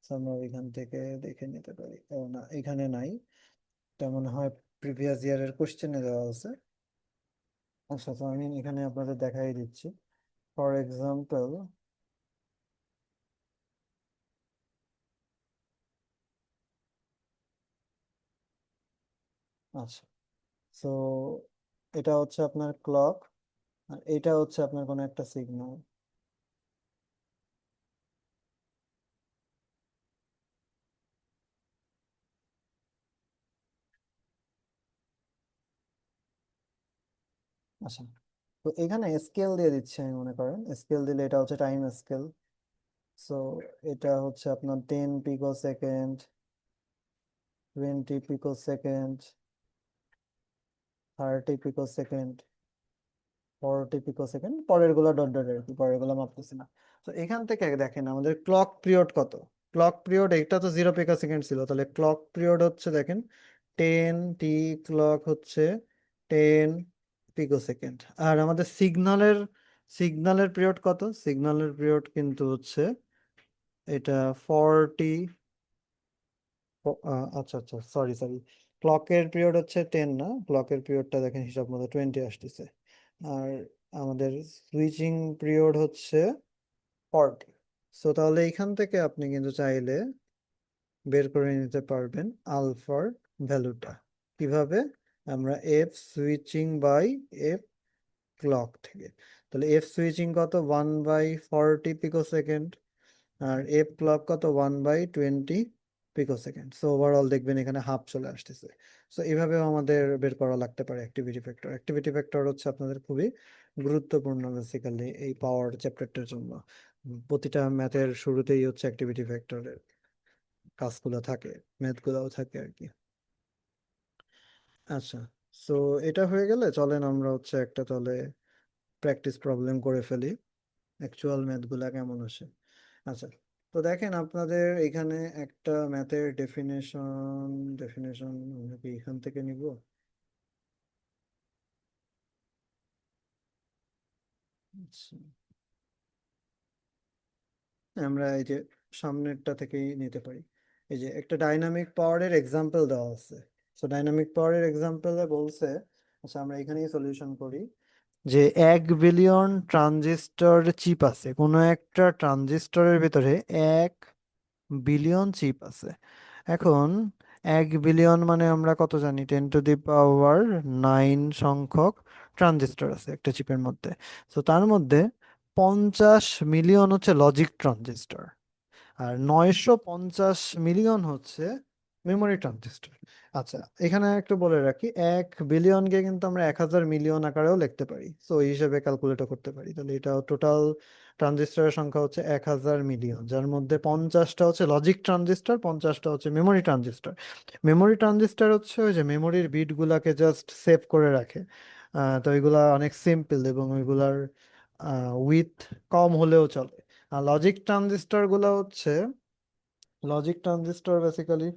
তো আমরা এখান থেকে দেখে নিতে পারি। ও না, এখানে নাই, এটা মনে হয় প্রিভিয়াস ইয়ারের কোশ্চেনে দেওয়া আছে। আচ্ছা, তো আমি এখানে আপনাদের দেখাই দিচ্ছি। ফর এক্সাম্পল, আচ্ছা, তো এটা হচ্ছে আপনার ক্লক, আর এটা হচ্ছে আপনার কোনো একটা সিগন্যাল। আচ্ছা, তো এখানে স্কেল দিয়ে দিচ্ছি আমি, মনে করেন স্কেল দিলে এটা হচ্ছে টাইম স্কেল। সো এটা হচ্ছে আপনার 10 পিকো সেকেন্ড, 20 পিকো সেকেন্ড, 30 পিকো সেকেন্ড, 40 পিকো সেকেন্ড, পরের গুলো ডট ডট আর কি, পরের গুলো মাপতেছি না। তো এখান থেকে দেখেন আমাদের ক্লক পিরিয়ড কত। ক্লক পিরিয়ড, এটা তো 0 পিকো সেকেন্ড ছিল, তাহলে ক্লক পিরিয়ড হচ্ছে দেখেন 10 টি, ক্লক হচ্ছে 10 পিকো সেকেন্ড। আর আমাদের সিগন্যালের পিরিয়ড কত, সিগন্যালের পিরিয়ড কিন্তু হচ্ছে এটা 40। আচ্ছা আচ্ছা, সরি সরি, ক্লকের পিরিয়ড হচ্ছে 10 না, ক্লকের পিরিয়ডটা দেখেন হিসাব মতো 20 আসতেছে। আর আমাদের সুইচিং পিরিয়ড হচ্ছে 40। সো তাহলে এইখান থেকে আপনি কিন্তু চাইলে বের করে নিতে পারবেন আলফার ভ্যালুটা। কিভাবে, আমরা F switching by F clock থেকে। তাহলে এফ সুইচিং কত, 1/40 পিকো সেকেন্ড, আর এফ ক্লক কত, 1/20 পিকো সেকেন্ড। সো ওভারঅল দেখবেন এখানে হাফ চলে আসতেছে। সো এইভাবেও আমাদের বের করা লাগতে পারে অ্যাক্টিভিটি ফ্যাক্টর। অ্যাক্টিভিটি ফ্যাক্টর হচ্ছে আপনাদের খুবই গুরুত্বপূর্ণ বেসিক্যালি এই পাওয়ার চ্যাপ্টারটার জন্য। প্রতিটা ম্যাথের শুরুতেই হচ্ছে অ্যাক্টিভিটি ফ্যাক্টরের কাজগুলো থাকে, ম্যাথগুলোও থাকে আর কি। আচ্ছা, সো এটা হয়ে গেলে চলেন আমরা হচ্ছে একটা তাহলে প্র্যাকটিস প্রবলেম করে ফেলি, অ্যাকচুয়াল ম্যাথগুলা কেমন আসে। আচ্ছা, তো দেখেন আপনাদের এখানে একটা ম্যাথের ডেফিনেশন, ডেফিনেশন আমরা কি এখান থেকে নিব? আচ্ছা, আমরা এই যে সামনেরটা থেকেই নিতে পারি। এই যে একটা ডাইনামিক পাওয়ারের এক্সাম্পল দেওয়া আছে। সো ডাইনামিক পাওয়ারের এক্সাম্পলে বলছে, আচ্ছা আমরা এখানেই সলিউশন করি, যে 1 বিলিয়ন ট্রানজিস্টর চিপ আছে, কোনো একটা ট্রানজিস্টরের ভিতরে 1 বিলিয়ন চিপ আছে। এখন 1 বিলিয়ন মানে আমরা কত জানি, 10⁹ সংখ্যক ট্রানজিস্টর আছে একটা চিপের মধ্যে। তো তার মধ্যে 50 মিলিয়ন হচ্ছে লজিক ট্রানজিস্টর, আর 950 মিলিয়ন হচ্ছে মেমোরি ট্রানজিস্টর। আচ্ছা, এখানে একটু বলে রাখি, 1 বিলিয়নকে কিন্তু আমরা 1000 মিলিয়ন আকারেও লিখতে পারি, তো এই হিসেবে ক্যালকুলেটও করতে পারি। তাহলে এটা টোটাল ট্রানজিস্টরের সংখ্যা হচ্ছে 1000 মিলিয়ন, যার মধ্যে 50টা হচ্ছে লজিক ট্রানজিস্টর, 50টা হচ্ছে মেমোরি ট্রানজিস্টর। মেমোরি ট্রানজিস্টর হচ্ছে ওই যে মেমোরির বিট গুলাকে জাস্ট সেভ করে রাখে। তো এগুলা অনেক সিম্পল এবং ওইগুলার উইথ কম হলেও চলে। আর লজিক ট্রানজিস্টর গুলো হচ্ছে, লজিক ট্রানজিস্টর বেসিক্যালি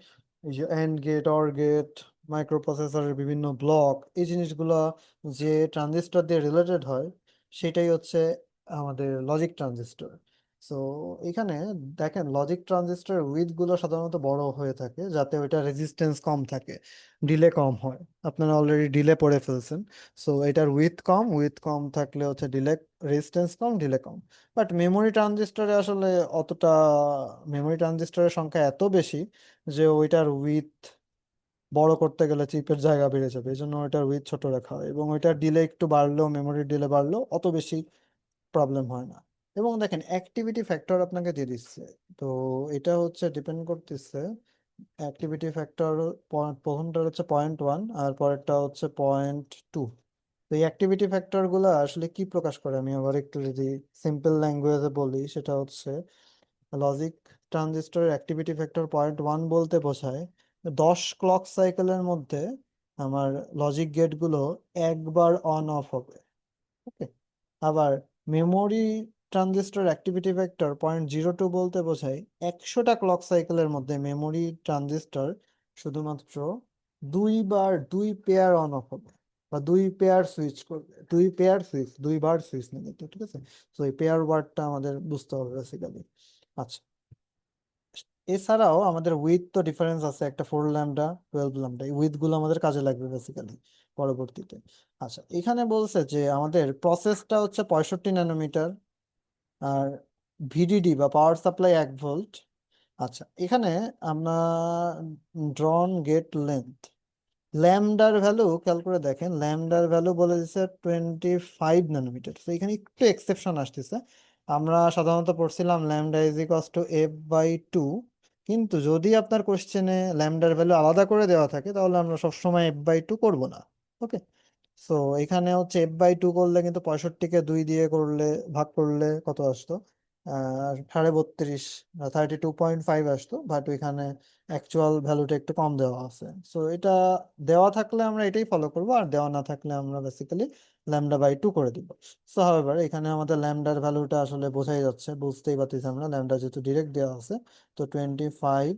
এই যে এন্ড গেট, অর গেট, মাইক্রোপ্রসেসরের বিভিন্ন ব্লক, এই জিনিসগুলো যে ট্রানজিস্টর দিয়ে রিলেটেড হয়, সেটাই হচ্ছে আমাদের লজিক ট্রানজিস্টর। সো এখানে দেখেন লজিক ট্রানজিস্টর উইথ গুলো সাধারণত বড় হয়ে থাকে যাতে ওইটা রেজিস্ট্যান্স কম থাকে, ডিলে কম হয়। আপনারা অলরেডি ডিলে পড়ে ফেলছেন। সো এটার উইথ কম থাকলে হচ্ছে ডিলে, রেজিস্ট্যান্স কম, ডিলে কম। বাট মেমোরি ট্রানজিস্টরে আসলে অতটা, মেমোরি ট্রানজিস্টরের সংখ্যা এত বেশি যে ওইটার উইথ বড় করতে গেলে চিপের জায়গা বেড়ে যাবে, এই জন্য ওইটার উইথ ছোট রাখা হয়, এবং ওইটার ডিলে একটু বাড়লেও, মেমোরির ডিলে বাড়লেও অত বেশি প্রবলেম হয় না। এবং দেখেন অ্যাক্টিভিটি ফ্যাক্টর আপনাকে দিয়ে দিচ্ছে। তো এটা হচ্ছে ডিপেন্ড করতেছে, অ্যাক্টিভিটি ফ্যাক্টর প্রথমটা হচ্ছে 0.1 আর পরেরটা হচ্ছে 0.2। তো এই অ্যাক্টিভিটি ফ্যাক্টর গুলো আসলে কি প্রকাশ করে, আমি আবার একটু যদি সিম্পল ল্যাঙ্গুয়েজে বলি, সেটা হচ্ছে লজিক ট্রানজিস্টরের অ্যাক্টিভিটি ফ্যাক্টর 0.1 বলতে বোঝায় 10 ক্লক সাইকেলের মধ্যে আমার লজিক গেটগুলো একবার অন অফ হবে। ওকে। আবার মেমোরি ট্রানজিস্টর অ্যাক্টিভিটি ভেক্টর 0.02 বলতে বোঝায় 100টা ক্লক সাইকেলের মধ্যে মেমোরি ট্রানজিস্টর শুধুমাত্র দুইবার, দুই পেয়ার অন অফ হবে, বা দুই পেয়ার সুইচ করবে, দুই পেয়ার সুইচ, দুইবার সুইচ নেবে তো, ঠিক আছে। তো এই পেয়ার ওয়ার্ডটা আমাদের বুঝতে হবে বেসিক্যালি। আচ্ছা, এছাড়াও আমাদের উইথ তো ডিফারেন্স আছে, একটা 4 ল্যামডা, 12 ল্যামডা, এই উইথ গুলো আমাদের কাজে লাগবে বেসিক্যালি পরবর্তীতে। আচ্ছা, এখানে বলছে যে আমাদের প্রসেসটা হচ্ছে 65 ন্যানোমিটার, আর ভিডিডি বা পাওয়ার সাপ্লাই 1 ভোল্ট। আচ্ছা, এখানে আমরা ড্রন গেট লেন্থ, ল্যামডার ভ্যালু খেয়াল করে দেখেন, ল্যামডার ভ্যালু বলে দিচ্ছে 25 ন্যানোমিটার। তো এখানে একটু এক্সেপশন আসতেছে। আমরা সাধারণত পড়ছিলাম lambda is equals two f/2, কিন্তু যদি আপনার কোশ্চেনে ল্যামডার ভ্যালু আলাদা করে দেওয়া থাকে তাহলে আমরা সবসময় f/2 করব না। ওকে। সো এখানে হচ্ছে f/2 করলে কিন্তু 65কে 2 দিয়ে করলে, ভাগ করলে কত আসতো, 32.5, 32.5 আসতো। বাট ওইখানে অ্যাকচুয়াল ভ্যালুটা একটু কম দেওয়া আছে। সো এটা দেওয়া থাকলে আমরা এটাই ফলো করব, আর দেওয়া না থাকলে আমরা বেসিক্যালি λ/2 করে দিব। সো হাওয়েভার এখানে আমাদের ল্যামডার ভ্যালুটা আসলে বোঝাই যাচ্ছে, বুঝতেই পারতেছি আমরা, ল্যামডা যেহেতু ডিরেক্ট দেওয়া আছে। তো 25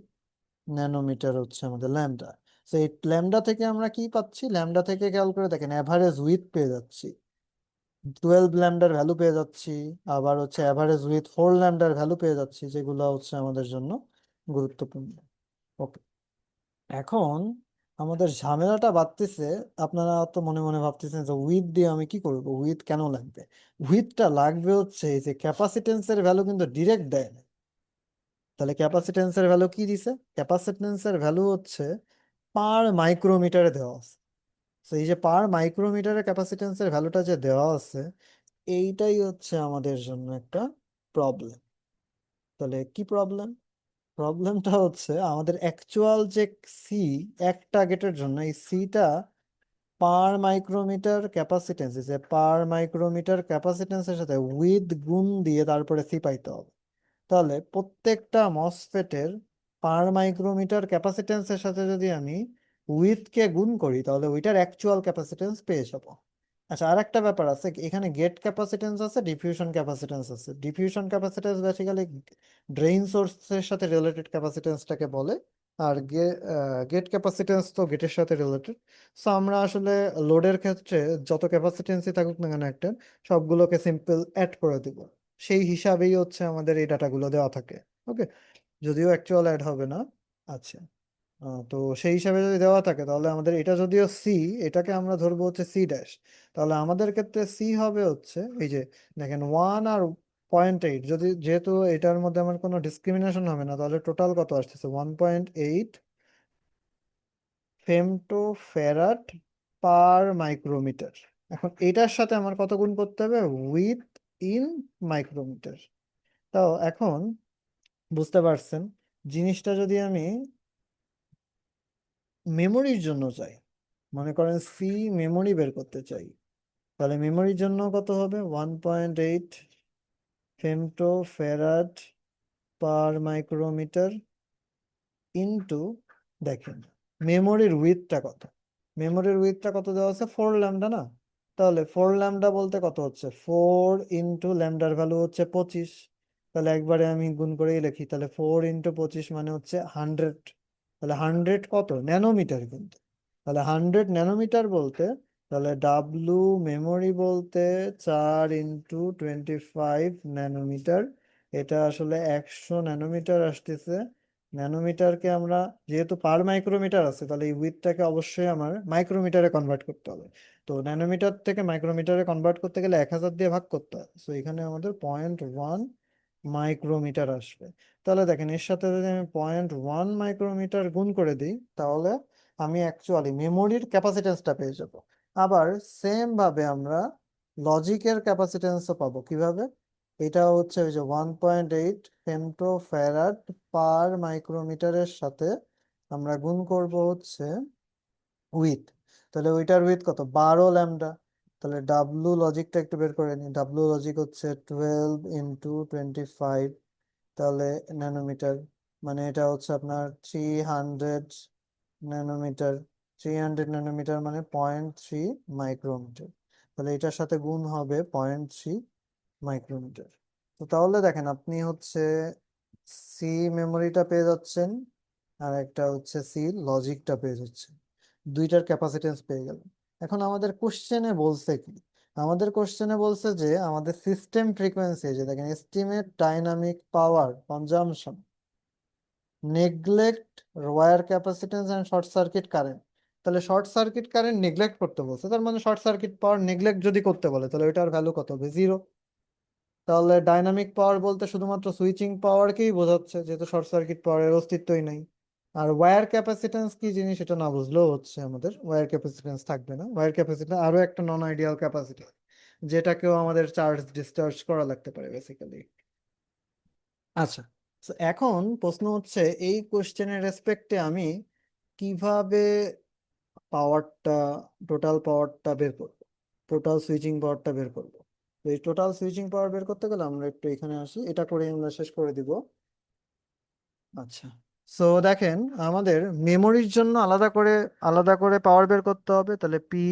ন্যানোমিটার হচ্ছে আমাদের ল্যামডা। তো এই ল্যামডা থেকে আমরা কি পাচ্ছি, ল্যামডা থেকে খেয়াল করে দেখেন অ্যাভারেজ উইথ পেয়ে যাচ্ছি, 12 ল্যামডার ভ্যালু পেয়ে যাচ্ছি। আবার হচ্ছে অ্যাভারেজ উইথ 4 ল্যামডার ভ্যালু পেয়ে যাচ্ছি, যেগুলো হচ্ছে আমাদের জন্য গুরুত্বপূর্ণ। ওকে। এখন আমাদের ঝামেলাটা বাড়তেছে, আপনারা তো মনে মনে ভাবতেছেন যে উইথ দিয়ে আমি কি করব, উইথ কেন লাগবে। উইথটা লাগবে হচ্ছে এই যে ক্যাপাসিটেন্সের ভ্যালু কিন্তু ডিরেক্ট দেয় না। তাহলে ক্যাপাসিটেন্সের ভ্যালু কি দিছে, ক্যাপাসিটেন্সের ভ্যালু হচ্ছে পার মাইক্রোমিটারে দেওয়া আছে। তো এই যে পার মাইক্রোমিটারে ক্যাপাসিটেন্সের ভ্যালুটা যে দেওয়া আছে, এইটাই হচ্ছে আমাদের জন্য একটা প্রবলেম। তাহলে কি প্রবলেম, প্রবলেমটা হচ্ছে আমাদের অ্যাকচুয়াল যে সি, একটা গেটের জন্য এই সিটা পার মাইক্রোমিটার ক্যাপাসিটেন্স, যে পার মাইক্রোমিটার ক্যাপাসিটেন্সের সাথে উইথ গুণ দিয়ে তারপরে সি পাইতে হবে। তাহলে প্রত্যেকটা মসফেটের পার মাইক্রোমিটার ক্যাপাসিটেন্সের সাথে যদি আমি উইথ কে গুণ করি তাহলে ওইটার অ্যাকচুয়াল ক্যাপাসিটেন্স পেয়ে যাবো। আচ্ছা, আর একটা ব্যাপার আছে, এখানে গেট ক্যাপাসিটেন্স আছে, ডিফিউশন ক্যাপাসিটেন্স আছে। ডিফিউশন ক্যাপাসিটেন্স বেসিক্যালি ড্রেইন সোর্সের সাথে রিলেটেড ক্যাপাসিটেন্সটাকে বলে, আর গেট ক্যাপাসিটেন্স তো গেটের সাথে রিলেটেড। সো আমরা আসলে লোডের ক্ষেত্রে যত ক্যাপাসিটেন্সই থাকুক না কেন একটা, সবগুলোকে সিম্পল অ্যাড করে দিব, সেই হিসাবেই হচ্ছে আমাদের এই ডাটাগুলো দেওয়া থাকে। ওকে। যদিও অ্যাকচুয়াল অ্যাড হবে না। আচ্ছা, তো সেই হিসাবে যদি দেওয়া থাকে তাহলে আমাদের এটা যদিও সি, এটাকে আমরা ধরবো হচ্ছে সি ড্যাশ। তাহলে আমাদের ক্ষেত্রে সি হবে হচ্ছে এই যে দেখেন 1 আর 0.8, যদি যেহেতু এটার মধ্যে আমার কোনো ডিসক্রিমিনেশন হবে না, তাহলে টোটাল কত আসতেছে 1.8 ফেমটো ফ্যারাড পার মাইক্রোমিটার। এখন এটার সাথে আমার কত গুণ করতে হবে, উইথ ইন মাইক্রোমিটার। তাও এখন বুঝতে পারছেন, জিনিসটা যদি আমি মেমোরির জন্য চাই, মনে করেন সি মেমোরি বের করতে চাই, তাহলে মেমোরির জন্য কত হবে, 1.8 ফেমটো ফ্যারাড পার মাইক্রোমিটার ইন্টু, দেখেন মেমোরির উইথটা কত, মেমোরির উইথটা কত দেওয়া আছে, 4 ল্যামডা না। তাহলে 4 ল্যামডা বলতে কত হচ্ছে, 4 ইন্টু ল্যামডার ভ্যালু হচ্ছে 25। তাহলে একবারে আমি গুণ করেই লিখি, তাহলে 4 ইন্টু 25 মানে হচ্ছে 100। তাহলে 100 কত ন্যানোমিটার কিন্তু, তাহলে 100 ন্যানোমিটার বলতে, তাহলে ডাব্লু মেমোরি বলতে 4 ইন্টু 25 ন্যানোমিটার এটা আসলে 100 ন্যানোমিটার আসতেছে। ন্যানোমিটারকে আমরা, যেহেতু পার মাইক্রোমিটার আছে, তাহলে এই উইথটাকে অবশ্যই আমার মাইক্রোমিটারে কনভার্ট করতে হবে। তো ন্যানোমিটার থেকে মাইক্রোমিটারে কনভার্ট করতে গেলে 1000 দিয়ে ভাগ করতে হয়। তো এখানে আমাদের 0.1 মাইক্রোমিটার আসবে। তাহলে দেখেন, এর সাথে যদি আমি 0.1 মাইক্রোমিটার গুণ করে দিই, তাহলে আমি অ্যাকচুয়ালি মেমোরির ক্যাপাসিটেন্সটা পেয়ে যাব। আবার সেম ভাবে আমরা লজিকের ক্যাপাসিটেন্সও পাবো। কিভাবে? এটা হচ্ছে ওই যে 1.8 ফেমটো ফ্যারাড পার মাইক্রোমিটারের সাথে আমরা গুণ করব হচ্ছে উইথ। তাহলে ওইটার উইথ কত? 12 ল্যামডা। তাহলে ডাব্লু লজিকটা একটু বের করে নিই। ডাব্লু লজিক হচ্ছে 12 × 25, তাহলে ন্যানোমিটার। মানে এটা হচ্ছে আপনার 300 ন্যানোমিটার। 300 ন্যানোমিটার মানে 0.3 মাইক্রোমিটার। তাহলে এটার সাথে গুণ হবে 0.3 মাইক্রোমিটার। তো তাহলে দেখেন, আপনি হচ্ছে সি মেমোরিটা পেয়ে যাচ্ছেন, আর একটা হচ্ছে সি লজিকটা পেয়ে যাচ্ছেন। দুইটার ক্যাপাসিটেন্স পেয়ে গেলেন। এখন আমাদের কোশ্চেনে বলছে কি? আমাদের কোশ্চেনে বলছে যে আমাদের সিস্টেম ফ্রিকোয়েন্সি, যে দেখেন, estimate dynamic power consumption, neglect wire capacitance and short circuit current. তাহলে শর্ট সার্কিট কারেন্ট নেগলেক্ট করতে বলছে, তার মানে শর্ট সার্কিট পাওয়ার নেগলেক্ট যদি করতে বলে, তাহলে ওইটার ভ্যালু কত হবে? 0। তাহলে ডাইনামিক পাওয়ার বলতে শুধুমাত্র সুইচিং পাওয়ারকেই বোঝাচ্ছে, যেহেতু শর্ট সার্কিট পাওয়ারের অস্তিত্বই নাই। আর ওয়্যার ক্যাপাসিটেন্স কি জিনিস এটা না বুঝলেও হচ্ছে, আমাদের ওয়্যার ক্যাপাসিটেন্স থাকবে না। ওয়্যার ক্যাপাসিটেন্স আরো একটা নন আইডিয়াল ক্যাপাসিটর, যেটাকেও আমাদের চার্জ ডিসচার্জ করা লাগতে পারে বেসিক্যালি। আচ্ছা, তো এখন প্রশ্ন হচ্ছে, এই কোশ্চেনের রেসপেক্টে আমি কিভাবে পাওয়ারটা, টোটাল পাওয়ারটা বের করব, টোটাল সুইচিং পাওয়ারটা বের করব। তো এই টোটাল সুইচিং পাওয়ার বের করতে গেলে আমরা একটু এখানে আসি, এটা করে আমরা শেষ করে দিব। আচ্ছা, সো দেখেন, আমাদের মেমোরির জন্য আলাদা করে পাওয়ার বের করতে হবে। তাহলে পি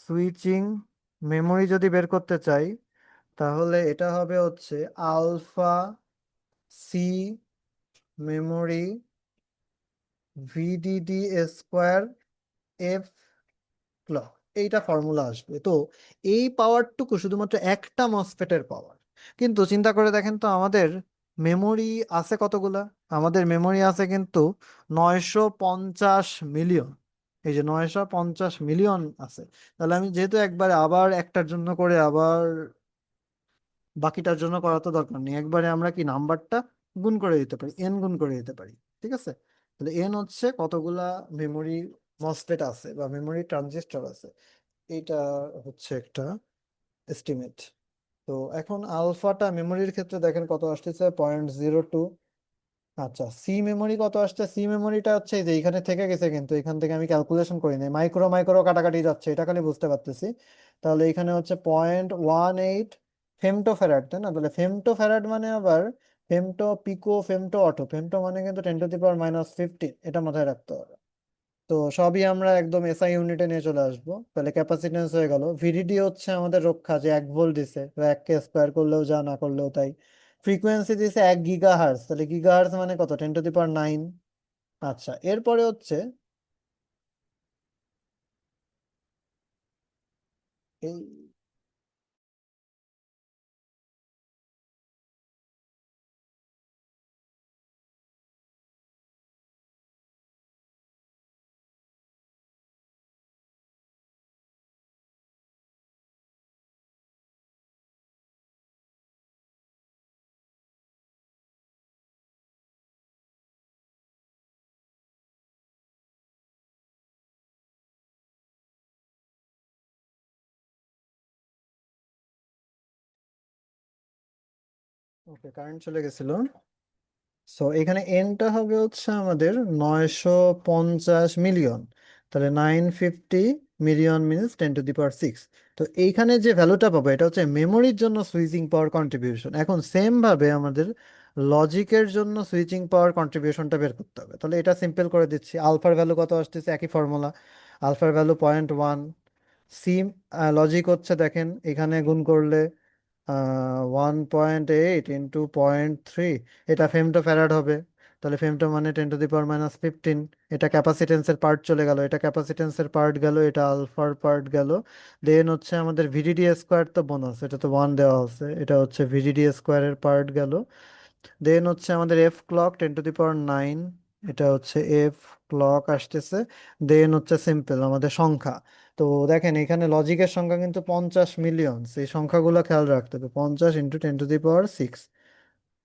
সুইচিং মেমোরি যদি বের করতে চাই, তাহলে এটা হবে হচ্ছে alpha C memory VDD square F clock. এইটা ফর্মুলা আসবে। তো এই পাওয়ারটুকু শুধুমাত্র একটা মসফেটের পাওয়ার। কিন্তু চিন্তা করে দেখেন তো, আমাদের মেমোরি আছে কতগুলা? আমাদের মেমোরি আছে কিন্তু 950 মিলিয়ন। এই যে 950 মিলিয়ন আছে। তাহলে আমি যেহেতু একবারে আবার একটার জন্য করে আবার বাকিটার জন্য করা তো দরকার নেই, একবারে আমরা কি নাম্বারটা গুণ করে দিতে পারি, এন গুণ করে দিতে পারি। ঠিক আছে? তাহলে এন হচ্ছে কতগুলা মেমোরি মসফেট আছে বা মেমোরি ট্রানজিস্টর আছে, এইটা হচ্ছে একটা এস্টিমেট। তো এখন আলফাটা মেমোরির ক্ষেত্রে দেখেন কত আসতেছে, 0.02। আচ্ছা, সি মেমোরি কত আসছে? সি মেমোরিটা হচ্ছে এই যে এখানে থেকে গেছে, কিন্তু এখান থেকে আমি ক্যালকুলেশন করি নাই, মাইক্রো মাইক্রো কাটাকাটি যাচ্ছে, এটা খালি বুঝতে পারতেছি। তাহলে এখানে হচ্ছে 0.18 ফেমটো ফ্যারাড, তাই না? তাহলে ফেমটো ফ্যারাড মানে আবার ফেমটো পিকো ফেমটো অটো, ফেমটো মানে কিন্তু 10⁻⁻15, এটা মাথায় রাখতে হবে। তো সবই আমরা একদম এসআই ইউনিটে নিয়ে চলে আসবো। তাহলে ক্যাপাসিটেন্স হয়ে গেল। ভিডিডি হচ্ছে আমাদের রক্ষা, যে 1 ভোল্ট দিছে, তো 1 কে স্কোয়ার করলেও যা, না করলেও তাই। ফ্রিকোয়েন্সি দিছে 1 গিগাহার্জ, তাহলে গিগাহার্জ মানে কত? 10⁻৯। আচ্ছা, এরপরে হচ্ছে এই, ওকে, কারেন্ট চলে গেছিল। সো এখানে এনটা হবে হচ্ছে আমাদের 950 মিলিয়ন। তাহলে 950 মিলিয়ন মিনস 10⁻6। তো এইখানে যে ভ্যালুটা পাবো, এটা হচ্ছে মেমোরির জন্য সুইচিং পাওয়ার কন্ট্রিবিউশন। এখন সেম ভাবে আমাদের লজিকের জন্য সুইচিং পাওয়ার কন্ট্রিবিউশনটা বের করতে হবে। তাহলে এটা সিম্পল করে দিচ্ছি। আলফার ভ্যালু কত আসতেছে? একই ফর্মুলা, আলফার ভ্যালু 0.1। সি লজিক হচ্ছে, দেখেন এখানে গুণ করলে 1.8 × 0.3, এটা ফেমটো ফ্যারাড হবে। তাহলে ফেমটো মানে 10⁻⁻15। এটা ক্যাপাসিটেন্সের পার্ট চলে গেল, এটা ক্যাপাসিটেন্সের পার্ট গেল, এটা আলফার পার্ট গেল। দেন হচ্ছে আমাদের ভিডিডি স্কোয়ার তো বোনাস, এটা তো 1 দেওয়া আছে, এটা হচ্ছে ভিডিডি স্কোয়ারের পার্ট গেল। দেন হচ্ছে আমাদের এফ ক্লক 10⁹, এটা হচ্ছে এফ ক্লক আসতেছে। দেন হচ্ছে সিম্পল আমাদের সংখ্যা। তো দেখেন এখানে লজিকের সংখ্যা কিন্তু 50 মিলিয়ন, এই সংখ্যাগুলো খেয়াল রাখতে হবে, 50 × 10⁶।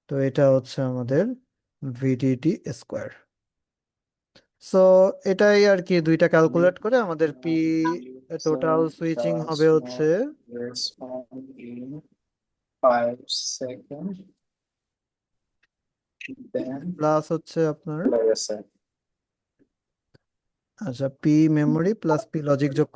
তো এটা হচ্ছে আমাদের ভিডিডি স্কোয়ার। সো এটাই আর কি, দুইটা ক্যালকুলেট করে আমাদের পি টোটাল User সুইচিং হবে does হচ্ছে, not respond in 5 seconds, then plus হচ্ছে আপনার, like I said. আচ্ছা P memory plus P logic যোগ